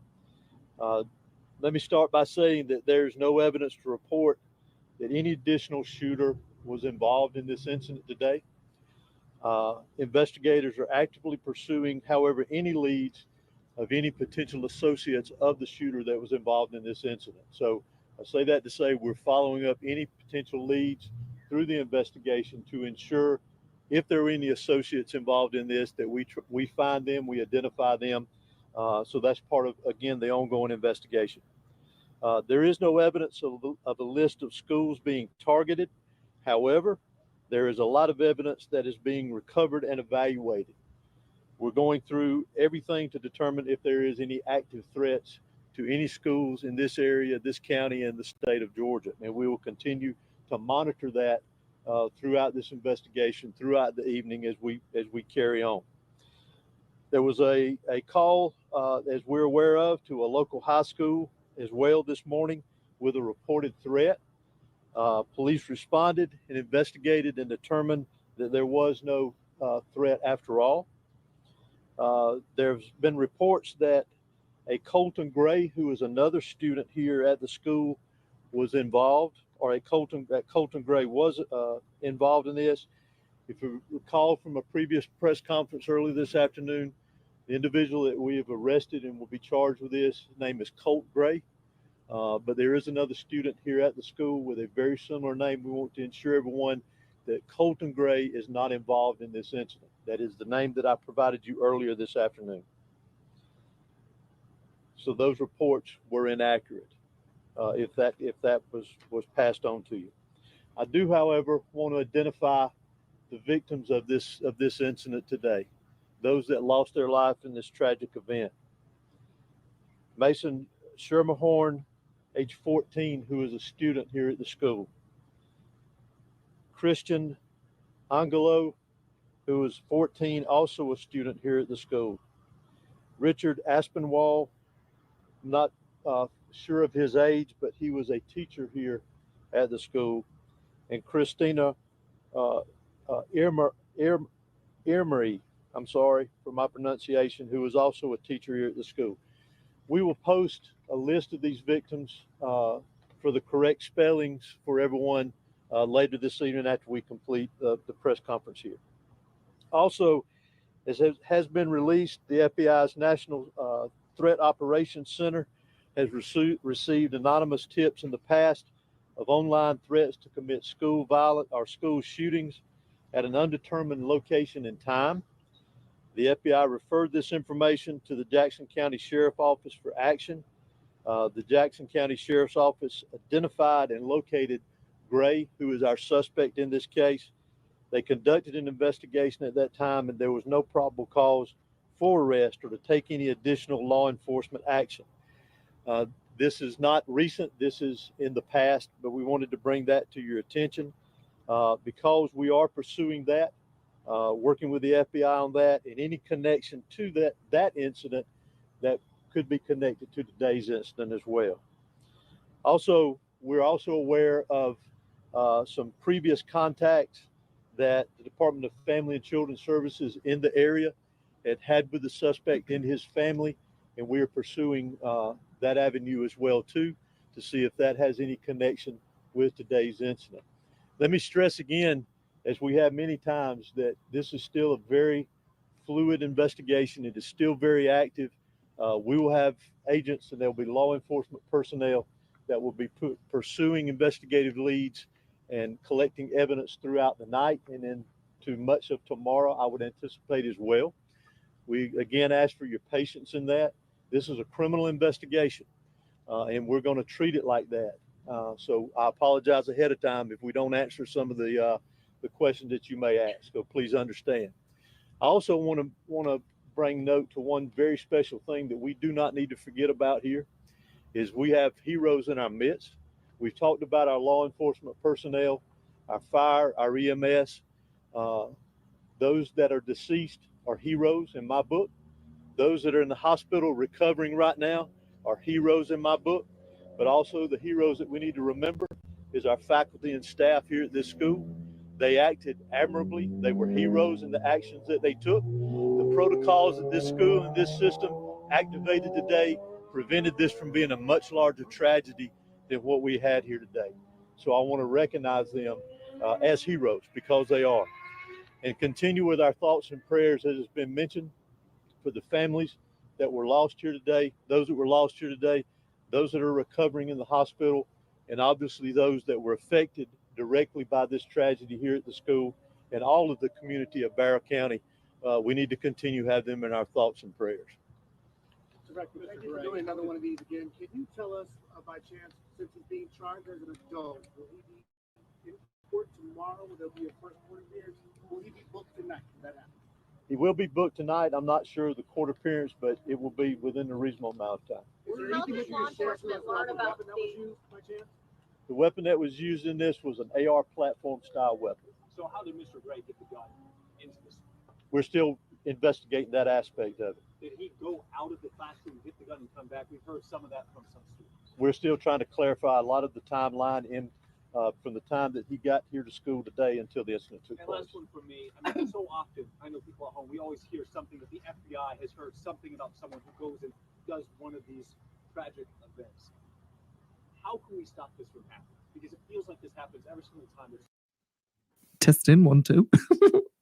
Let me start by saying that there's no evidence to report that any additional shooter was involved in this incident today. Investigators are actively pursuing, however, any leads of any potential associates of the shooter that was involved in this incident. So I say that to say we're following up any potential leads through the investigation to ensure if there are any associates involved in this, that we find them, we identify them. So that's part of, again, the ongoing investigation. There is no evidence of a list of schools being targeted. However, there is a lot of evidence that is being recovered and evaluated. We're going through everything to determine if there is any active threats to any schools in this area, this county, and the state of Georgia. And we will continue to monitor that throughout this investigation, throughout the evening as we carry on. There was a call, as we're aware of, to a local high school as well this morning with a reported threat. Police responded and investigated and determined that there was no threat after all. There's been reports that a Colton Gray, who is another student here at the school, was involved, or that Colton Gray was involved in this. If you recall from a previous press conference earlier this afternoon, the individual that we have arrested and will be charged with this, his name is Colt Gray. But there is another student here at the school with a very similar name. We want to ensure everyone that Colton Gray is not involved in this incident. That is the name that I provided you earlier this afternoon. So those reports were inaccurate, if that was passed on to you. I do, however, want to identify the victims of this incident today, those that lost their life in this tragic event. Mason Schermerhorn, age 14, who is a student here at the school. Christian Angelo, who is 14, also a student here at the school. Richard Aspinwall, not sure of his age, but he was a teacher here at the school. And Christina Irmery, I'm sorry for my pronunciation, who was also a teacher here at the school. We will post a list of these victims for the correct spellings for everyone later this evening after we complete the press conference here. Also, as has been released, the FBI's National Threat Operations Center has received anonymous tips in the past of online threats to commit school violence or school shootings at an undetermined location and time. The FBI referred this information to the Jackson County Sheriff's Office for action. The Jackson County Sheriff's Office identified and located Gray, who is our suspect in this case. They conducted an investigation at that time, and there was no probable cause for arrest or to take any additional law enforcement action. This is not recent, this is in the past, but we wanted to bring that to your attention because we are pursuing that, working with the FBI on that, and any connection to that incident that could be connected to today's incident as well. Also, we're also aware of some previous contacts that the Department of Family and Children Services in the area had with the suspect and his family, and we are pursuing that avenue as well too, to see if that has any connection with today's incident. Let me stress again, as we have many times, that this is still a very fluid investigation. It is still very active. We will have agents and there will be law enforcement personnel that will be pursuing investigative leads and collecting evidence throughout the night and into much of tomorrow, I would anticipate as well. We again ask for your patience in that. This is a criminal investigation, and we're going to treat it like that. So I apologize ahead of time if we don't answer some of the questions that you may ask. So please understand. I also want to bring note to one very special thing that we do not need to forget about here is we have heroes in our midst. We've talked about our law enforcement personnel, our fire, our EMS. Those that are deceased are heroes in my book. Those that are in the hospital recovering right now are heroes in my book. But also the heroes that we need to remember is our faculty and staff here at this school. They acted admirably. They were heroes in the actions that they took. The protocols that this school and this system activated today prevented this from being a much larger tragedy than what we had here today. So I want to recognize them as heroes because they are. And continue with our thoughts and prayers, as has been mentioned, for the families that were lost here today, those that were lost here today, those that are recovering in the hospital, and obviously those that were affected directly by this tragedy here at the school and all of the community of Barrow County. We need to continue to have them in our thoughts and prayers. Director, thank you for doing another one of these again. Can you tell us, by chance, since he's being charged as an adult, will he be in court tomorrow? Will there be a first court appearance? Will he be booked tonight? Will that happen? He will be booked tonight. I'm not sure of the court appearance, but it will be within a reasonable amount of time. How did law enforcement learn about the weapon that was used by chance? The weapon that was used in this was an AR platform style weapon. So how did Mr. Gray get the gun into this? We're still investigating that aspect of it. Did he go out of the classroom, get the gun, and come back? We've heard some of that from some students. We're still trying to clarify a lot of the timeline from the time that he got here to school today until the incident took And place. last one from me. I mean, so often, I know people at home, we always hear something that the FBI has heard something about someone who goes and does one of these tragic events. How can we stop this from happening? Because it feels like this happens every single time there's Testing 1 2.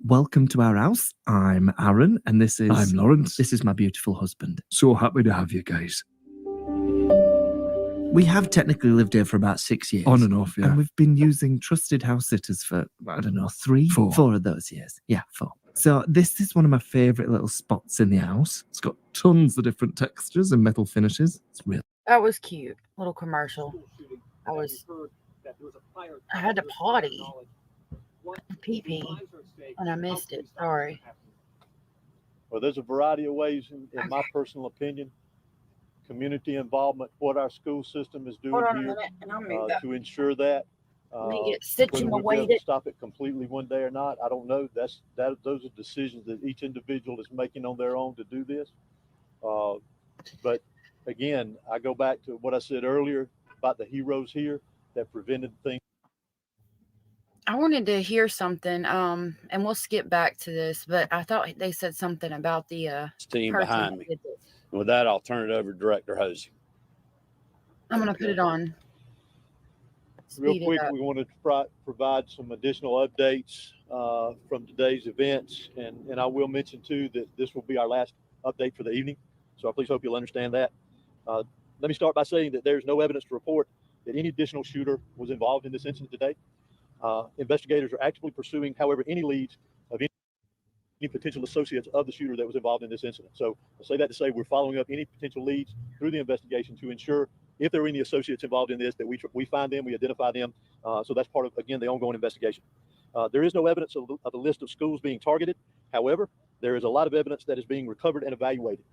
Welcome to our house. I'm Aaron, and this is I'm Lawrence. This is my beautiful husband. So happy to have you guys. We have technically lived here for about 6 years. On and off, yeah. And we've been using trusted house sitters for, I don't know, 4 of those years. Yeah, 4. So this is one of my favourite little spots in the house. It's got tons of different textures and metal finishes. It's really That was cute. Little commercial. I had to potty. Pee-pee. And I missed it. Sorry. Well, there's a variety of ways, in my personal opinion. Community involvement, what our school system is doing Hold on a here minute, and I'll move that. to ensure that. Let me get Whether situated. we'll be able to stop it completely one day or not, I don't know. Those are decisions that each individual is making on their own to do this. But again, I go back to what I said earlier about the heroes here that prevented things. I wanted to hear something, and we'll skip back to this, but I thought they said something about the team person behind that me. did this. And with that, I'll turn it over to Director Hosey. I'm going to put it on. Real Speed it quick, up. we wanted to provide some additional updates from today's events. And I will mention too that this will be our last update for the evening. So I please hope you'll understand that. Let me start by saying that there's no evidence to report that any additional shooter was involved in this incident today. Investigators are actively pursuing, however, any leads of any potential associates of the shooter that was involved in this incident. So I'll say that to say we're following up any potential leads through the investigation to ensure if there are any associates involved in this, that we find them, we identify them. So that's part of, again, the ongoing investigation. There is no evidence of the list of schools being targeted. However, there is a lot of evidence that is being recovered and evaluated.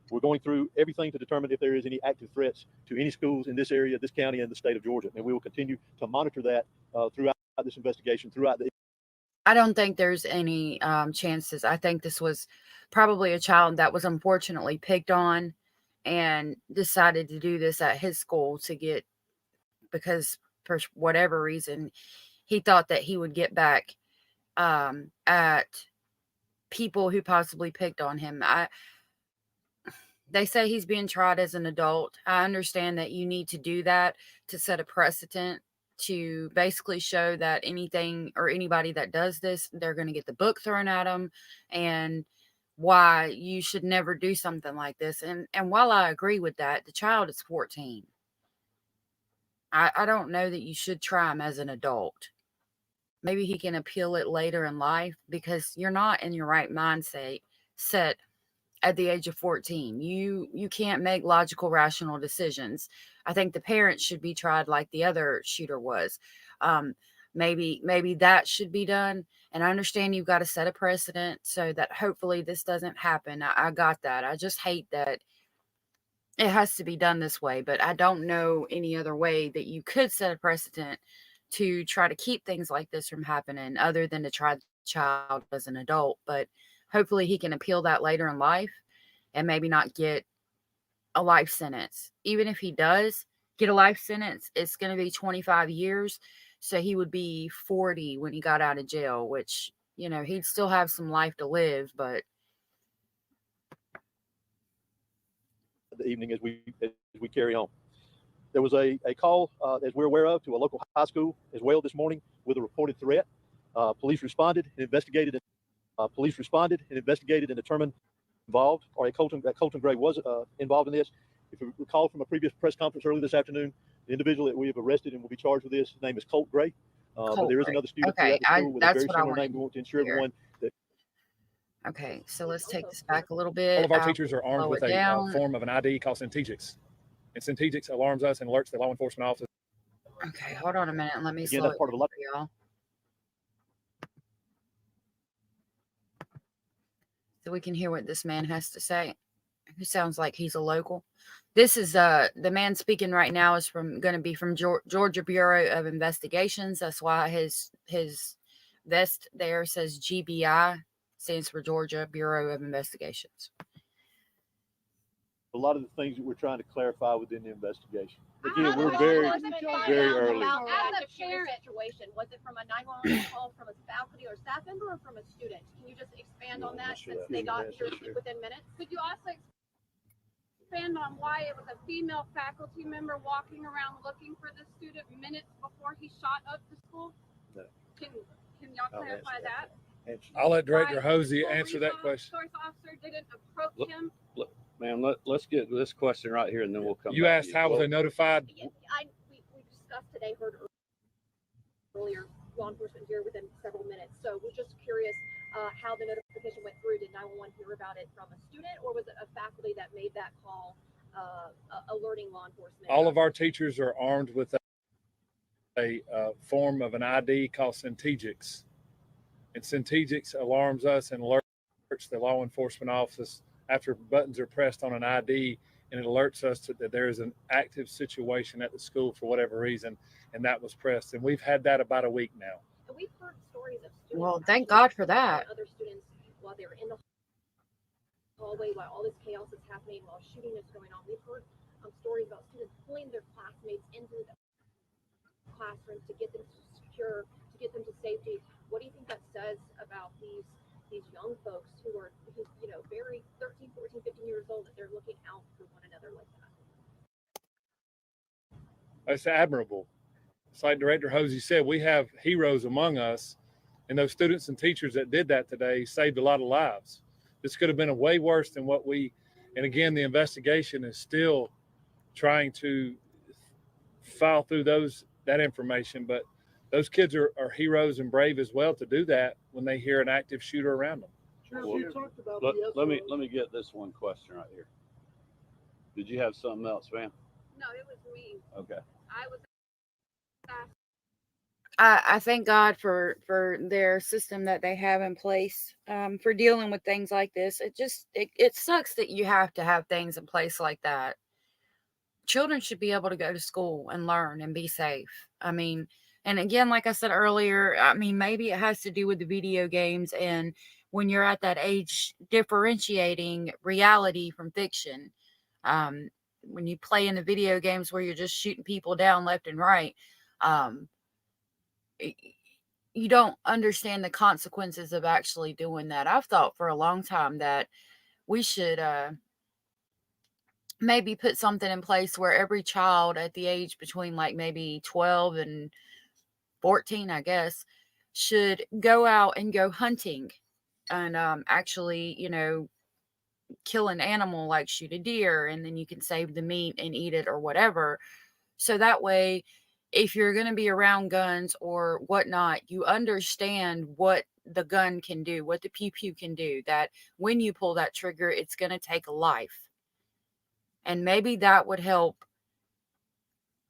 We're going through everything to determine if there is any active threats to any schools in this area, this county, and the state of Georgia. And we will continue to monitor that throughout this investigation, throughout the. I don't think there's any chances. I think this was probably a child that was unfortunately picked on and decided to do this at his school because for whatever reason, he thought that he would get back at people who possibly picked on him. They say he's being tried as an adult. I understand that you need to do that to set a precedent, to basically show that anything or anybody that does this, they're going to get the book thrown at them, and why you should never do something like this. And while I agree with that, the child is 14. I don't know that you should try him as an adult. Maybe he can appeal it later in life, because you're not in your right mindset set at the age of 14. You can't make logical, rational decisions. I think the parents should be tried like the other shooter was. Maybe that should be done. And I understand you've got to set a precedent so that hopefully this doesn't happen. I got that. I just hate that it has to be done this way, but I don't know any other way that you could set a precedent to try to keep things like this from happening other than to try the child as an adult. But hopefully he can appeal that later in life and maybe not get a life sentence. Even if he does get a life sentence, it's going to be 25 years. So he would be 40 when he got out of jail, which, he'd still have some life to live, but. The evening as we carry on. There was a call, as we're aware of, to a local high school as well this morning with a reported threat. Police responded and investigated. And determined involved, or Colton Gray was involved in this. If you recall from a previous press conference earlier this afternoon, the individual that we have arrested and will be charged with this, his name is Colt Gray. But there is another student at the school with a very similar name. We want to ensure everyone that. Okay, so let's take this back a little bit. All of our teachers are armed with a form of an ID called Centegix. And Centegix alarms us and alerts the law enforcement officers. Okay, hold on a minute. Let me Again, slow that's it part of a down lot. for y'all. so we can hear what this man has to say. Who sounds like he's a local. This is the man speaking right now is going to be from Georgia Bureau of Investigations. That's why his vest there says GBI, stands for Georgia Bureau of Investigations. A lot of the things that we're trying to clarify within the investigation. Again, we're very early. As a parent, situation, was it from a 911 call from a faculty or staff member or from a student? Can you just expand on that since they got here within minutes? Could you also expand on why it was a female faculty member walking around looking for the student minutes before he shot up the school? No. Can y'all clarify that? I'll let Director Hosey answer that question. Source officer didn't approach him. Ma'am, let's get this question right here, and then we'll come. You back asked to you. how was they notified? We discussed today, heard earlier, law enforcement here within several minutes. So we're just curious how the notification went through. Did 911 hear about it from a student, or was it a faculty that made that call alerting law enforcement? All of our teachers are armed with a form of an ID called Centegix. And Centegix alarms us and alerts the law enforcement office after buttons are pressed on an ID, and it alerts us that there is an active situation at the school for whatever reason, and that was pressed. And we've had that about a week now. And we've heard stories of students. Well, thank God for that. Other students, while they were in the hallway, while all this chaos is happening, while shooting is going on, we've heard stories about students pulling their classmates into the classroom to get them secure, to get them to safety. What do you think that says about these young folks who are, very 13, 14, 15 years old, that they're looking out for one another like that? It's admirable. It's like Director Hosey said, we have heroes among us, and those students and teachers that did that today saved a lot of lives. This could have been a way worse than what and again, the investigation is still trying to file through that information, but those kids are heroes and brave as well to do that when they hear an active shooter around them. Well, let me get this one question right here. Did you have something else, ma'am? No, it was me. Okay. I was asked. I thank God for their system that they have in place for dealing with things like this. It sucks that you have to have things in place like that. Children should be able to go to school and learn and be safe. I mean, and again, like I said earlier, I mean, maybe it has to do with the video games, and when you're at that age, differentiating reality from fiction. When you play in the video games where you're just shooting people down left and right, you don't understand the consequences of actually doing that. I've thought for a long time that we should maybe put something in place where every child at the age between like maybe 12 and 14, I guess, should go out and go hunting and actually, kill an animal, like shoot a deer, and then you can save the meat and eat it or whatever. So that way, if you're going to be around guns or whatnot, you understand what the gun can do, what the pew pew can do, that when you pull that trigger, it's going to take a life. And maybe that would help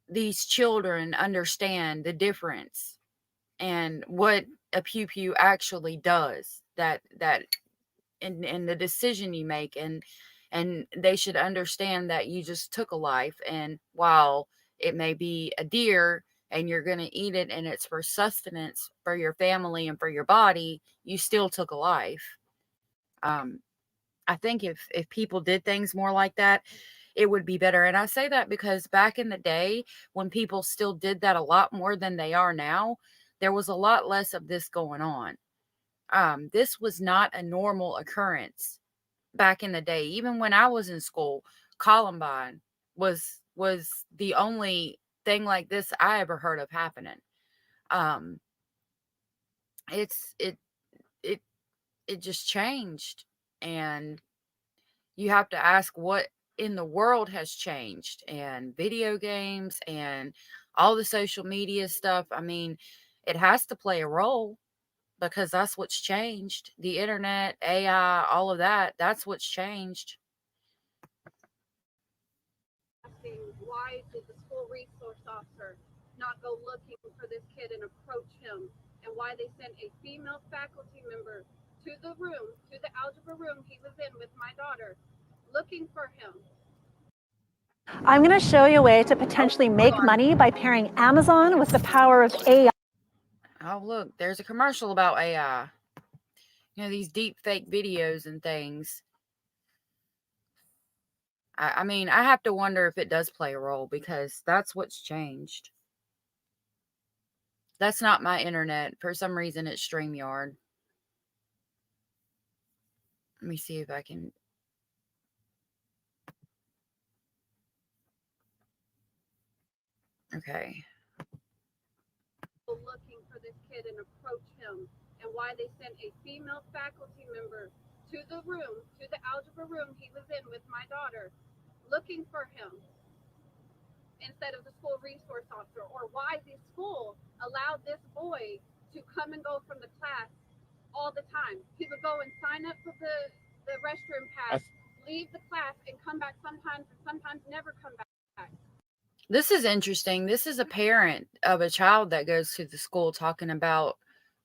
these children understand the difference and what a pew pew actually does, that in the decision you make, and they should understand that you just took a life, and while it may be a deer and you're going to eat it and it's for sustenance for your family and for your body, you still took a life. I think if people did things more like that, it would be better. And I say that because back in the day, when people still did that a lot more than they are now, there was a lot less of this going on. This was not a normal occurrence back in the day. Even when I was in school, Columbine was the only thing like this I ever heard of happening. It just changed, and you have to ask what in the world has changed, and video games and all the social media stuff. I mean, it has to play a role, because that's what's changed. The internet, AI, all of that, that's what's changed. Asking, why did the school resource officer not go looking for this kid and approach him, and why they sent a female faculty member to the room, to the algebra room he was in with my daughter, looking for him. I'm going to show you a way to potentially make money by pairing Amazon with the power of AI. Oh, look, there's a commercial about AI. You know, these deep fake videos and things. I mean, I have to wonder if it does play a role, because that's what's changed. That's not my internet. For some reason, it's StreamYard. Let me see if I can. Okay. Looking for this kid and approach him, and why they sent a female faculty member to the room, to the algebra room he was in with my daughter, looking for him instead of the school resource officer, or why the school allowed this boy to come and go from the class all the time. He would go and sign up for the restroom pass, leave the class, and come back sometimes, and sometimes never come back. This is interesting. This is a parent of a child that goes to the school talking about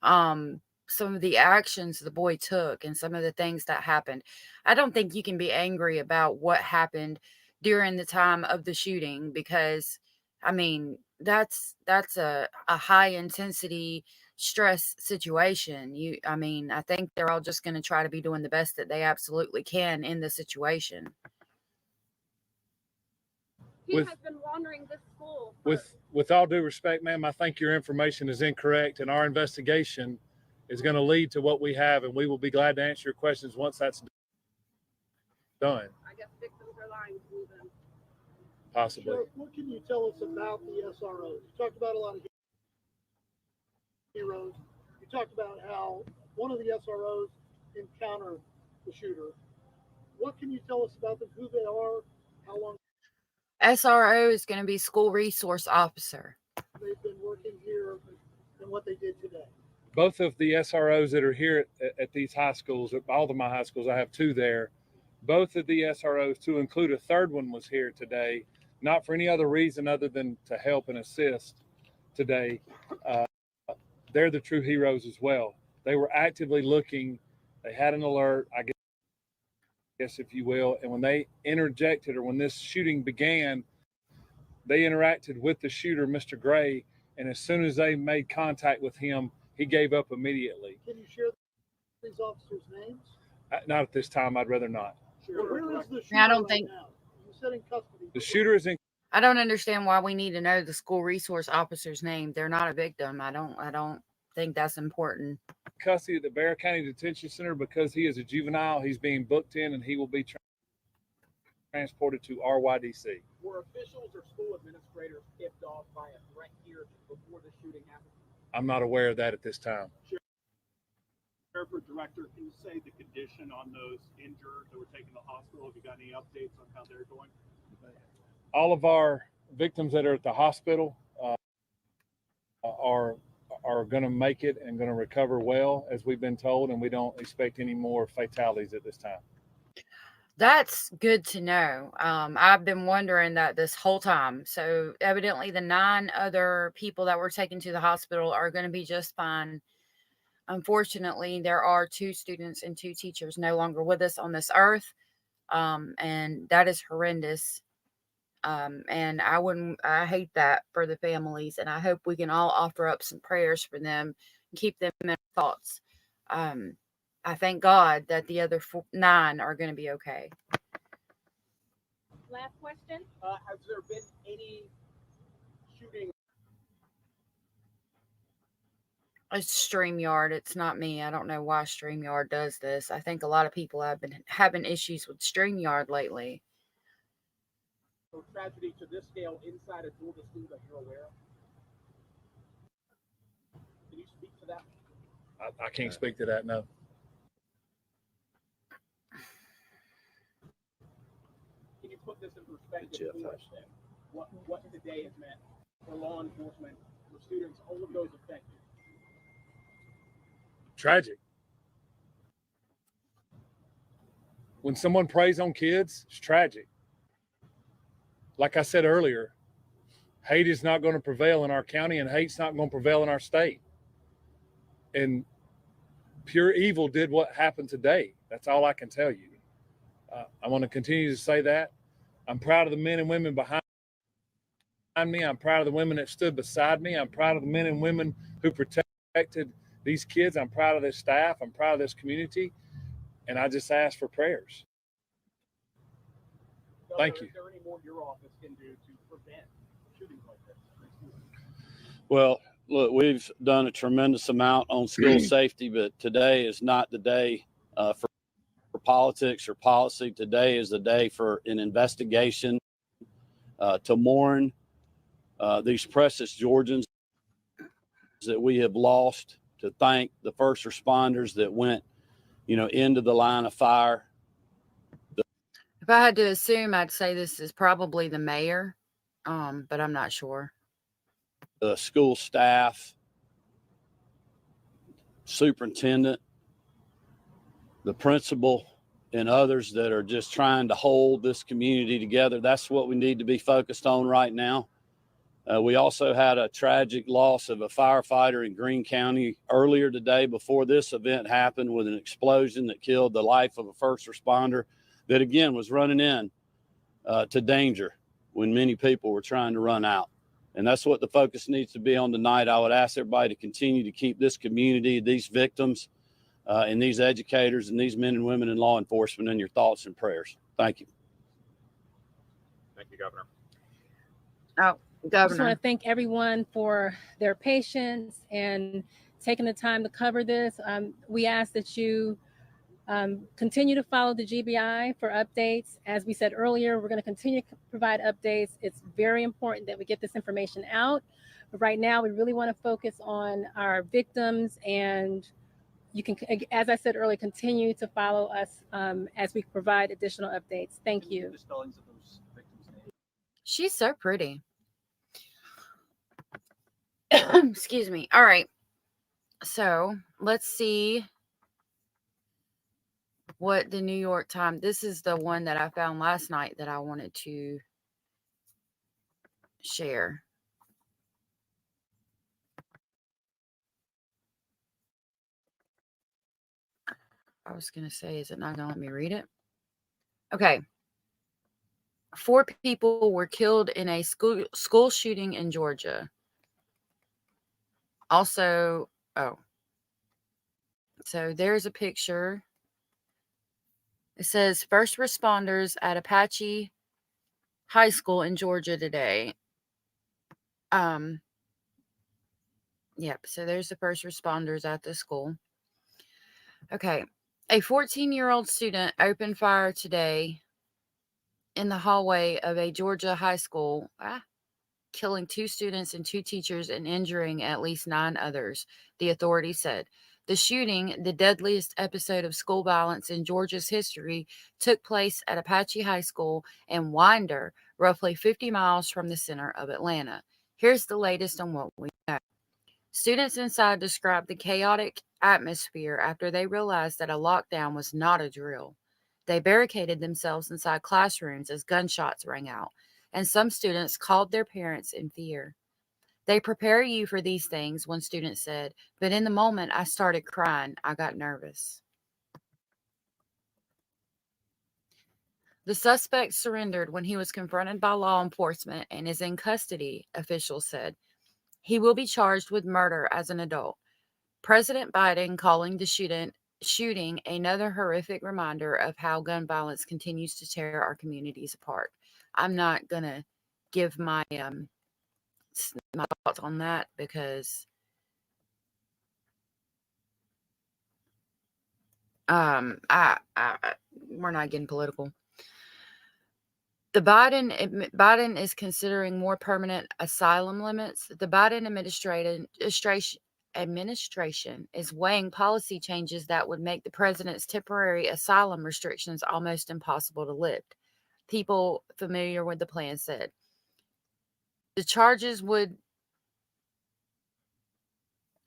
some of the actions the boy took and some of the things that happened. I don't think you can be angry about what happened during the time of the shooting, because I mean, that's a high intensity stress situation. I mean, I think they're all just going to try to be doing the best that they absolutely can in the situation. He has been wandering this school. With all due respect, ma'am, I think your information is incorrect, and our investigation is going to lead to what we have, and we will be glad to answer your questions once that's done. I guess victims are lying to me then. Possibly. Sheriff, what can you tell us about the SROs? You talked about a lot of heroes. You talked about how one of the SROs encountered the shooter. What can you tell us about them, who they are, how long SRO is going to be school resource officer. they've been working here, and what they did today? Both of the SROs that are here at these high schools, at all of my high schools, I have two there. Both of the SROs, to include a third one, was here today, not for any other reason other than to help and assist today. They're the true heroes as well. They were actively looking. They had an alert, I guess, if you will. And when they interjected, or when this shooting began, they interacted with the shooter, Mr. Gray. And as soon as they made contact with him, he gave up immediately. Can you share these officers' names? Not at this time. I'd rather not. Sure. Where is the shooter I don't think. now? You said in custody. The shooter is in. I don't understand why we need to know the school resource officer's name. They're not a victim. I don't think that's important. Custody at the Bexar County Detention Center because he is a juvenile. He's being booked in, and he will be transported to RYDC. Were officials or school administrators tipped off by a threat here before the shooting happened? I'm not aware of that at this time. Sheriff or Director, can you say the condition on those injured that were taken to the hospital? Have you got any updates on how they're going? All of our victims that are at the hospital are going to make it and going to recover well, as we've been told, and we don't expect any more fatalities at this time. That's good to know. I've been wondering that this whole time. So evidently the 9 other people that were taken to the hospital are going to be just fine. Unfortunately, there are 2 students and 2 teachers no longer with us on this earth. And that is horrendous. And I hate that for the families, and I hope we can all offer up some prayers for them and keep them in our thoughts. I thank God that the other 9 are going to be okay. Last question. Has there been any shooting? It's StreamYard. It's not me. I don't know why StreamYard does this. I think a lot of people have been having issues with StreamYard lately. Or tragedy to this scale inside a Georgia school that you're aware of? Can you speak to that? I can't speak to that, no. Can you put this in perspective for us then? What today has meant for law enforcement, for students, all of those affected? Tragic. When someone preys on kids, it's tragic. Like I said earlier, hate is not going to prevail in our county, and hate's not going to prevail in our state. And pure evil did what happened today. That's all I can tell you. I want to continue to say that. I'm proud of the men and women behind me. I'm proud of the women that stood beside me. I'm proud of the men and women who protected these kids. I'm proud of this staff. I'm proud of this community. And I just ask for prayers. Thank you. Is there any more your office can do to prevent shootings like this? Well, look, we've done a tremendous amount on school safety, but today is not the day for politics or policy. Today is the day for an investigation to mourn these precious Georgians that we have lost, to thank the first responders that went, into the line of fire. If I had to assume, I'd say this is probably the mayor, but I'm not sure. The school staff, superintendent, the principal, and others that are just trying to hold this community together. That's what we need to be focused on right now. We also had a tragic loss of a firefighter in Greene County earlier today before this event happened, with an explosion that killed the life of a first responder that, again, was running in to danger when many people were trying to run out. And that's what the focus needs to be on tonight. I would ask everybody to continue to keep this community, these victims, and these educators and these men and women in law enforcement in your thoughts and prayers. Thank you. Thank you, Governor. Oh, I just Governor. want to thank everyone for their patience and taking the time to cover this. We ask that you continue to follow the GBI for updates. As we said earlier, we're going to continue to provide updates. It's very important that we get this information out. But right now, we really want to focus on our victims, and you can, as I said earlier, continue to follow us as we provide additional updates. Thank you. She's so pretty. Excuse me. All right. So let's see what the New York Times, this is the one that I found last night that I wanted to share. I was going to say, is it not going to let me read it? Okay. 4 people were killed in a school shooting in Georgia. Also, so there's a picture. It says first responders at Apache High School in Georgia today. Yep, so there's the first responders at the school. Okay. A 14-year-old student opened fire today in the hallway of a Georgia high school, killing 2 students and 2 teachers and injuring at least 9 others, the authorities said. The shooting, the deadliest episode of school violence in Georgia's history, took place at Apache High School in Winder, roughly 50 miles from the center of Atlanta. Here's the latest on what we know. Students inside described the chaotic atmosphere after they realized that a lockdown was not a drill. They barricaded themselves inside classrooms as gunshots rang out, and some students called their parents in fear. They prepare you for these things, one student said, but in the moment I started crying. I got nervous. The suspect surrendered when he was confronted by law enforcement and is in custody, officials said. He will be charged with murder as an adult. President Biden calling the shooting another horrific reminder of how gun violence continues to tear our communities apart. I'm not going to give my thoughts on that because we're not getting political. The Biden is considering more permanent asylum limits. The Biden administration is weighing policy changes that would make the president's temporary asylum restrictions almost impossible to lift. People familiar with the plan said. The charges would...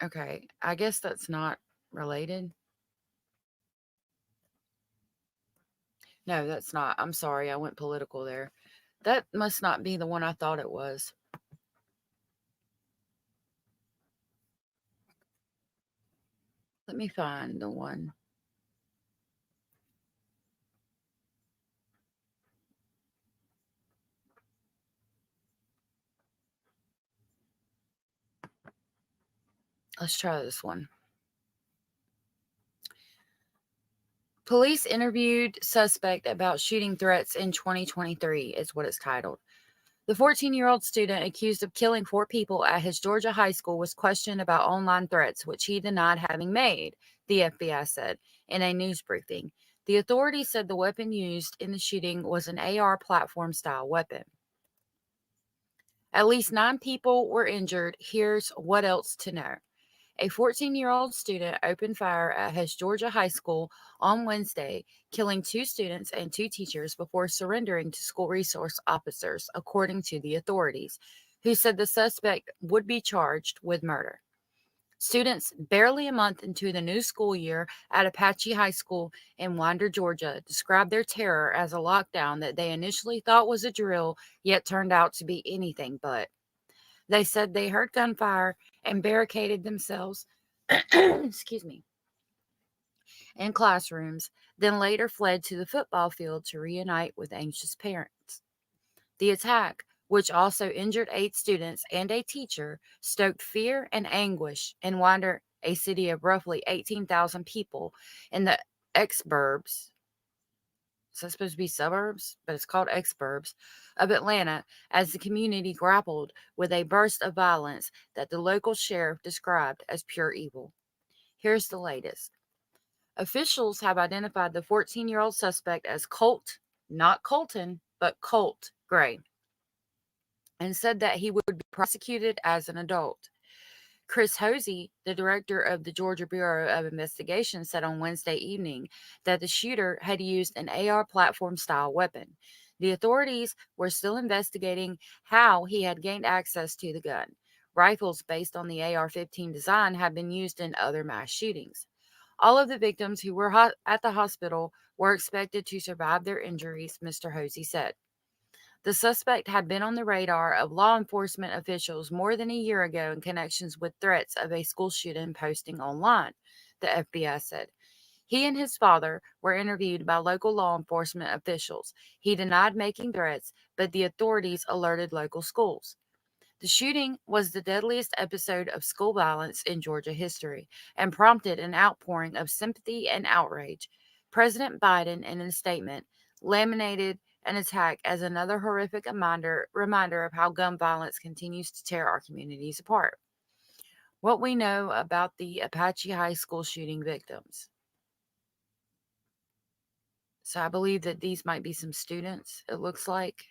Okay, I guess that's not related. No, that's not. I'm sorry, I went political there. That must not be the one I thought it was. Let Let me find the one. Let's try this one. Police interviewed suspect about shooting threats in 2023 is what it's titled. The 14-year-old student accused of killing 4 people at his Georgia high school was questioned about online threats, which he denied having made, the FBI said in a news briefing. The authorities said the weapon used in the shooting was an AR platform-style weapon. At least 9 people were injured. Here's what else to know. A 14-year-old student opened fire at his Georgia high school on Wednesday, killing 2 students and 2 teachers before surrendering to school resource officers, according to the authorities, who said the suspect would be charged with murder. Students barely a month into the new school year at Apache High School in Winder, Georgia, described their terror as a lockdown that they initially thought was a drill, yet turned out to be anything but. They said they heard gunfire and barricaded themselves excuse me, in classrooms, then later fled to the football field to reunite with anxious parents. The attack, which also injured 8 students and a teacher, stoked fear and anguish in Winder, a city of roughly 18,000 people in the exurbs. So it's supposed to be suburbs, but it's called exurbs of Atlanta, as the community grappled with a burst of violence that the local sheriff described as pure evil. Here's the latest. Officials have identified the 14-year-old suspect as Colt, not Colton, but Colt Gray, and said that he would be prosecuted as an adult. Chris Hosey, the director of the Georgia Bureau of Investigation, said on Wednesday evening that the shooter had used an AR platform-style weapon. The authorities were still investigating how he had gained access to the gun. Rifles based on the AR-15 design have been used in other mass shootings. All of the victims who were at the hospital were expected to survive their injuries, Mr. Hosey said. The suspect had been on the radar of law enforcement officials more than a year ago in connections with threats of a school shooting posting online, the FBI said. He and his father were interviewed by local law enforcement officials. He denied making threats, but the authorities alerted local schools. The shooting was the deadliest episode of school violence in Georgia history and prompted an outpouring of sympathy and outrage. President Biden, in a statement, laminated an attack as another horrific reminder of how gun violence continues to tear our communities apart. What we know about the Apache High School shooting victims. So I believe that these might be some students, it looks like.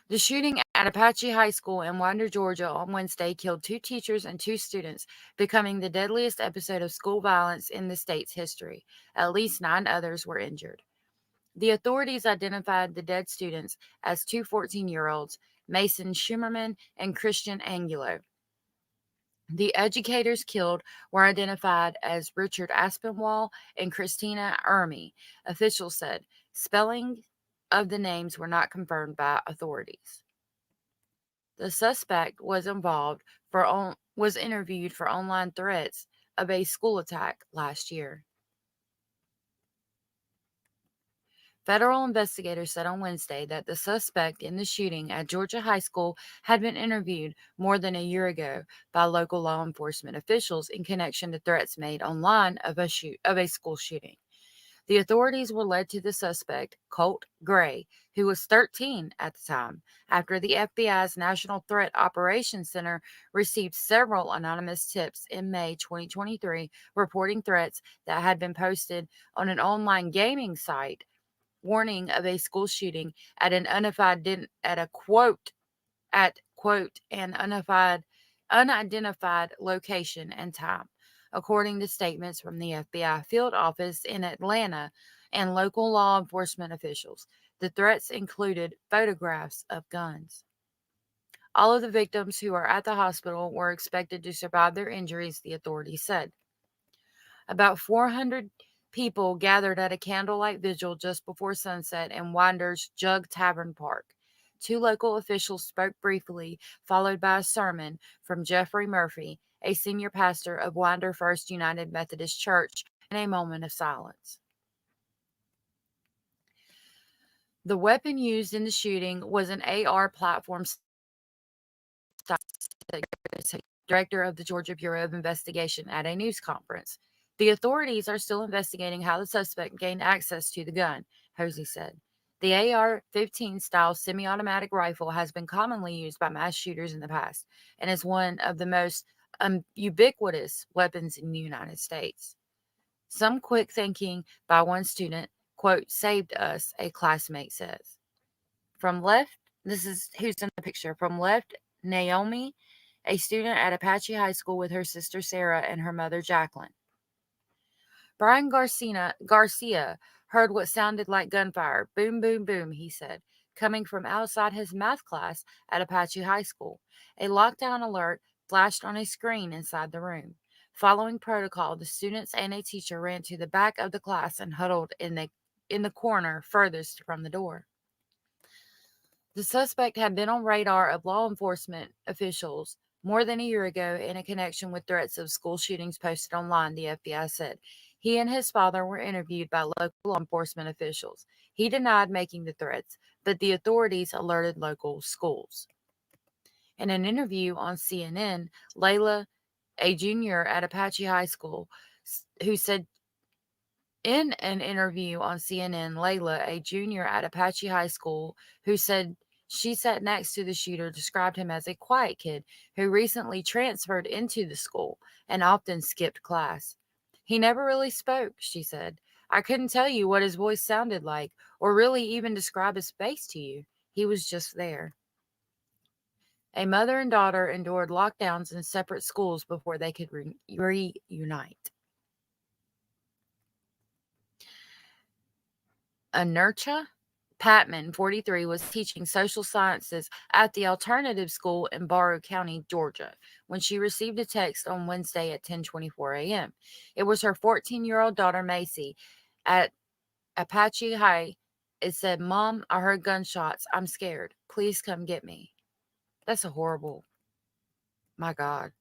The shooting at Apache High School in Winder, Georgia on Wednesday killed 2 teachers and 2 students, becoming the deadliest episode of school violence in the state's history. At least 9 others were injured. The authorities identified the dead students as 2 14-year-olds, Mason Schumerman and Christian Angulo. The educators killed were identified as Richard Aspinwall and Christina Ermey, officials said. Spelling of the names were not confirmed by authorities. The suspect was interviewed for online threats of a school attack last year. Federal investigators said on Wednesday that the suspect in the shooting at Georgia High School had been interviewed more than a year ago by local law enforcement officials in connection to threats made online of a school shooting. The authorities were led to the suspect, Colt Gray, who was 13 at the time, after the FBI's National Threat Operations Center received several anonymous tips in May 2023 reporting threats that had been posted on an online gaming site warning of a school shooting at an unidentified location and time, according to statements from the FBI field office in Atlanta and local law enforcement officials. The threats included photographs of guns. All of the victims who are at the hospital were expected to survive their injuries, the authorities said. About 400 people gathered at a candlelight vigil just before sunset in Winder's Jug Tavern Park. Two local officials spoke briefly, followed by a sermon from Jeffrey Murphy, a senior pastor of Winder First United Methodist Church, in a moment of silence. The weapon used in the shooting was an AR platform, director of the Georgia Bureau of Investigation at a news conference. The authorities are still investigating how the suspect gained access to the gun, Hosey said. The AR-15 style semi-automatic rifle has been commonly used by mass shooters in the past and is one of the most ubiquitous weapons in the United States. Some quick thinking by one student, quote, saved us, a classmate says. From left, this is who's in the picture. From left, Naomi, a student at Apache High School with her sister Sarah and her mother Jacqueline. Brian Garcia heard what sounded like gunfire. Boom, boom, boom, he said, coming from outside his math class at Apache High School. A lockdown alert flashed on a screen inside the room. Following protocol, the students and a teacher ran to the back of the class and huddled in the corner furthest from the door. The suspect had been on radar of law enforcement officials more than a year ago in a connection with threats of school shootings posted online, the FBI said. He and his father were interviewed by local law enforcement officials. He denied making the threats, but the authorities alerted local schools. In an interview on CNN, Layla, a junior at Apache High School, who said in an interview on CNN, Layla, a junior at Apache High School, who said she sat next to the shooter, described him as a quiet kid who recently transferred into the school and often skipped class. He never really spoke, she said. I couldn't tell you what his voice sounded like or really even describe his face to you. He was just there. A mother and daughter endured lockdowns in separate schools before they could reunite. Anercha Patman, 43, was teaching social sciences at the alternative school in Barrow County, Georgia, when she received a text on Wednesday at 10:24 a.m. It was her 14-year-old daughter, Macy, at Apache High. It said, "Mom, I heard gunshots. I'm scared. Please come get me." That's a horrible. My God.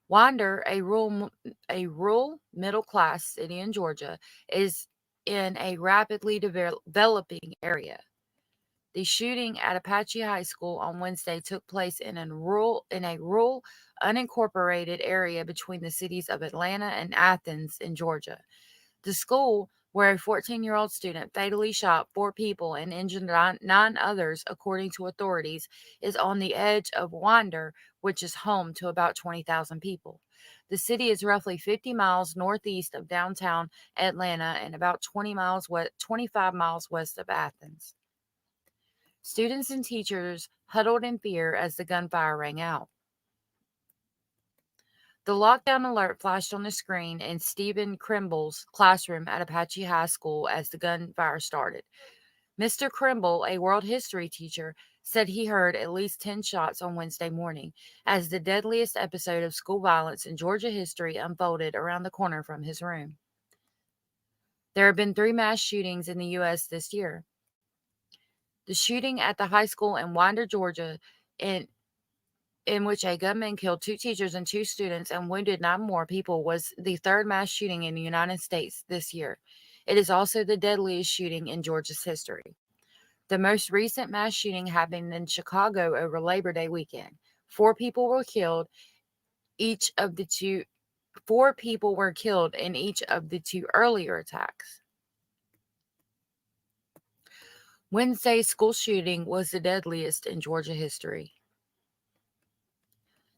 Winder, a rural middle-class city in Georgia, is in a rapidly developing area. The shooting at Apache High School on Wednesday took place in a rural, unincorporated area between the cities of Atlanta and Athens in Georgia. The school, where a 14-year-old student fatally shot 4 people and injured 9 others, according to authorities, is on the edge of Winder, which is home to about 20,000 people. The city is roughly 50 miles northeast of downtown Atlanta and about 25 miles west of Athens. Students and teachers huddled in fear as the gunfire rang out. The lockdown alert flashed on the screen in Stephen Krimble's classroom at Apache High School as the gunfire started. Mr. Krimble, a world history teacher, said he heard at least 10 shots on Wednesday morning as the deadliest episode of school violence in Georgia history unfolded around the corner from his room. There have been 3 mass shootings in the U.S. this year. The shooting at the high school in Winder, Georgia, in which a gunman killed 2 teachers and 2 students and wounded 9 more people, was the 3rd mass shooting in the United States this year. It is also the deadliest shooting in Georgia's history. The most recent mass shooting happened in Chicago over Labor Day weekend. 4 people were killed. 4 people were killed in each of the 2 earlier attacks. Wednesday's school shooting was the deadliest in Georgia history.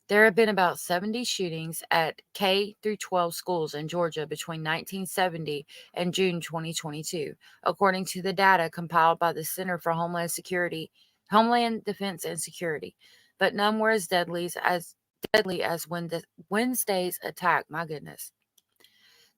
There have been about 70 shootings at K through 12 schools in Georgia between 1970 and June 2022, according to the data compiled by the Center for Homeland Defense and Security. But none were as deadly as Wednesday's attack. My goodness.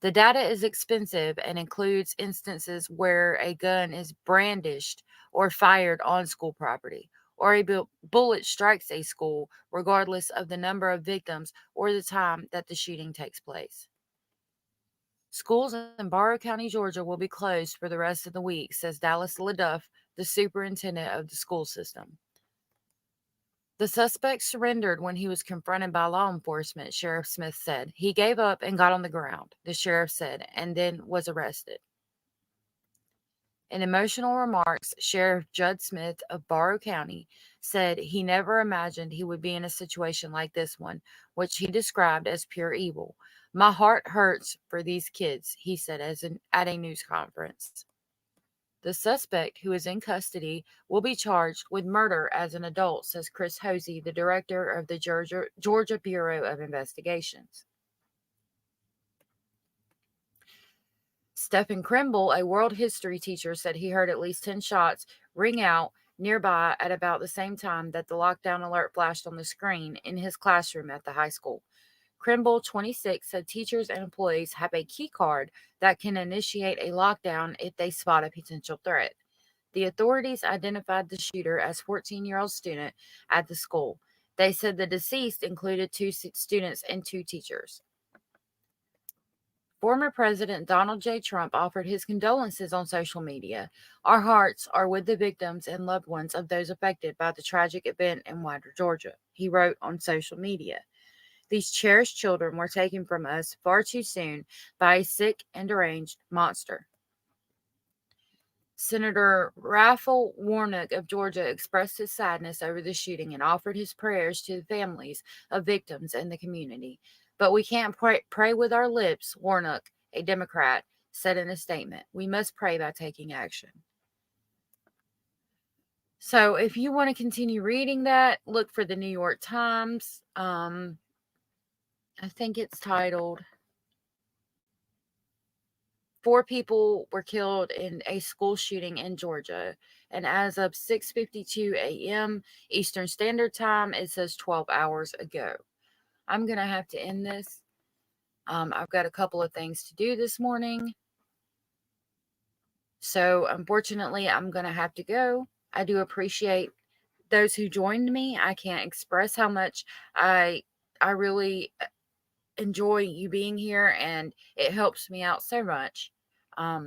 The data is expensive and includes instances where a gun is brandished or fired on school property, or a bullet strikes a school, regardless of the number of victims or the time that the shooting takes place. Schools in Barrow County, Georgia will be closed for the rest of the week, says Dallas LaDuff, the superintendent of the school system. The suspect surrendered when he was confronted by law enforcement, Sheriff Smith said. He gave up and got on the ground, the sheriff said, and then was arrested. In emotional remarks, Sheriff Judd Smith of Barrow County said he never imagined he would be in a situation like this one, which he described as pure evil. My heart hurts for these kids, he said at a news conference. The suspect, who is in custody, will be charged with murder as an adult, says Chris Hosey, the director of the Georgia Bureau of Investigations. Stephen Krimble, a world history teacher, said he heard at least 10 shots ring out nearby at about the same time that the lockdown alert flashed on the screen in his classroom at the high school. Krimble, 26, said teachers and employees have a key card that can initiate a lockdown if they spot a potential threat. The authorities identified the shooter as a 14-year-old student at the school. They said the deceased included 2 students and 2 teachers. Former President Donald J. Trump offered his condolences on social media. Our hearts are with the victims and loved ones of those affected by the tragic event in Winder, Georgia, he wrote on social media. These cherished children were taken from us far too soon by a sick and deranged monster. Senator Raphael Warnock of Georgia expressed his sadness over the shooting and offered his prayers to the families of victims and the community. But we can't pray with our lips, Warnock, a Democrat, said in a statement. We must pray by taking action. So if you want to continue reading that, look for the New York Times. I think it's titled 4 people were killed in a school shooting in Georgia. And as of 6:52 a.m. Eastern Standard Time, it says 12 hours ago. I'm going to have to end this. I've got a couple of things to do this morning. So, unfortunately, I'm going to have to go. I do appreciate those who joined me. I can't express how much I really enjoy you being here, and it helps me out so much. I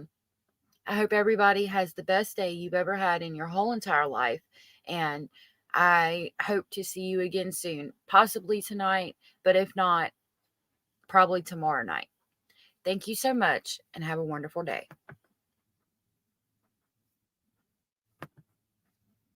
hope everybody has the best day you've ever had in your whole entire life. And I hope to see you again soon, possibly tonight, but if not, probably tomorrow night. Thank you so much and have a wonderful day.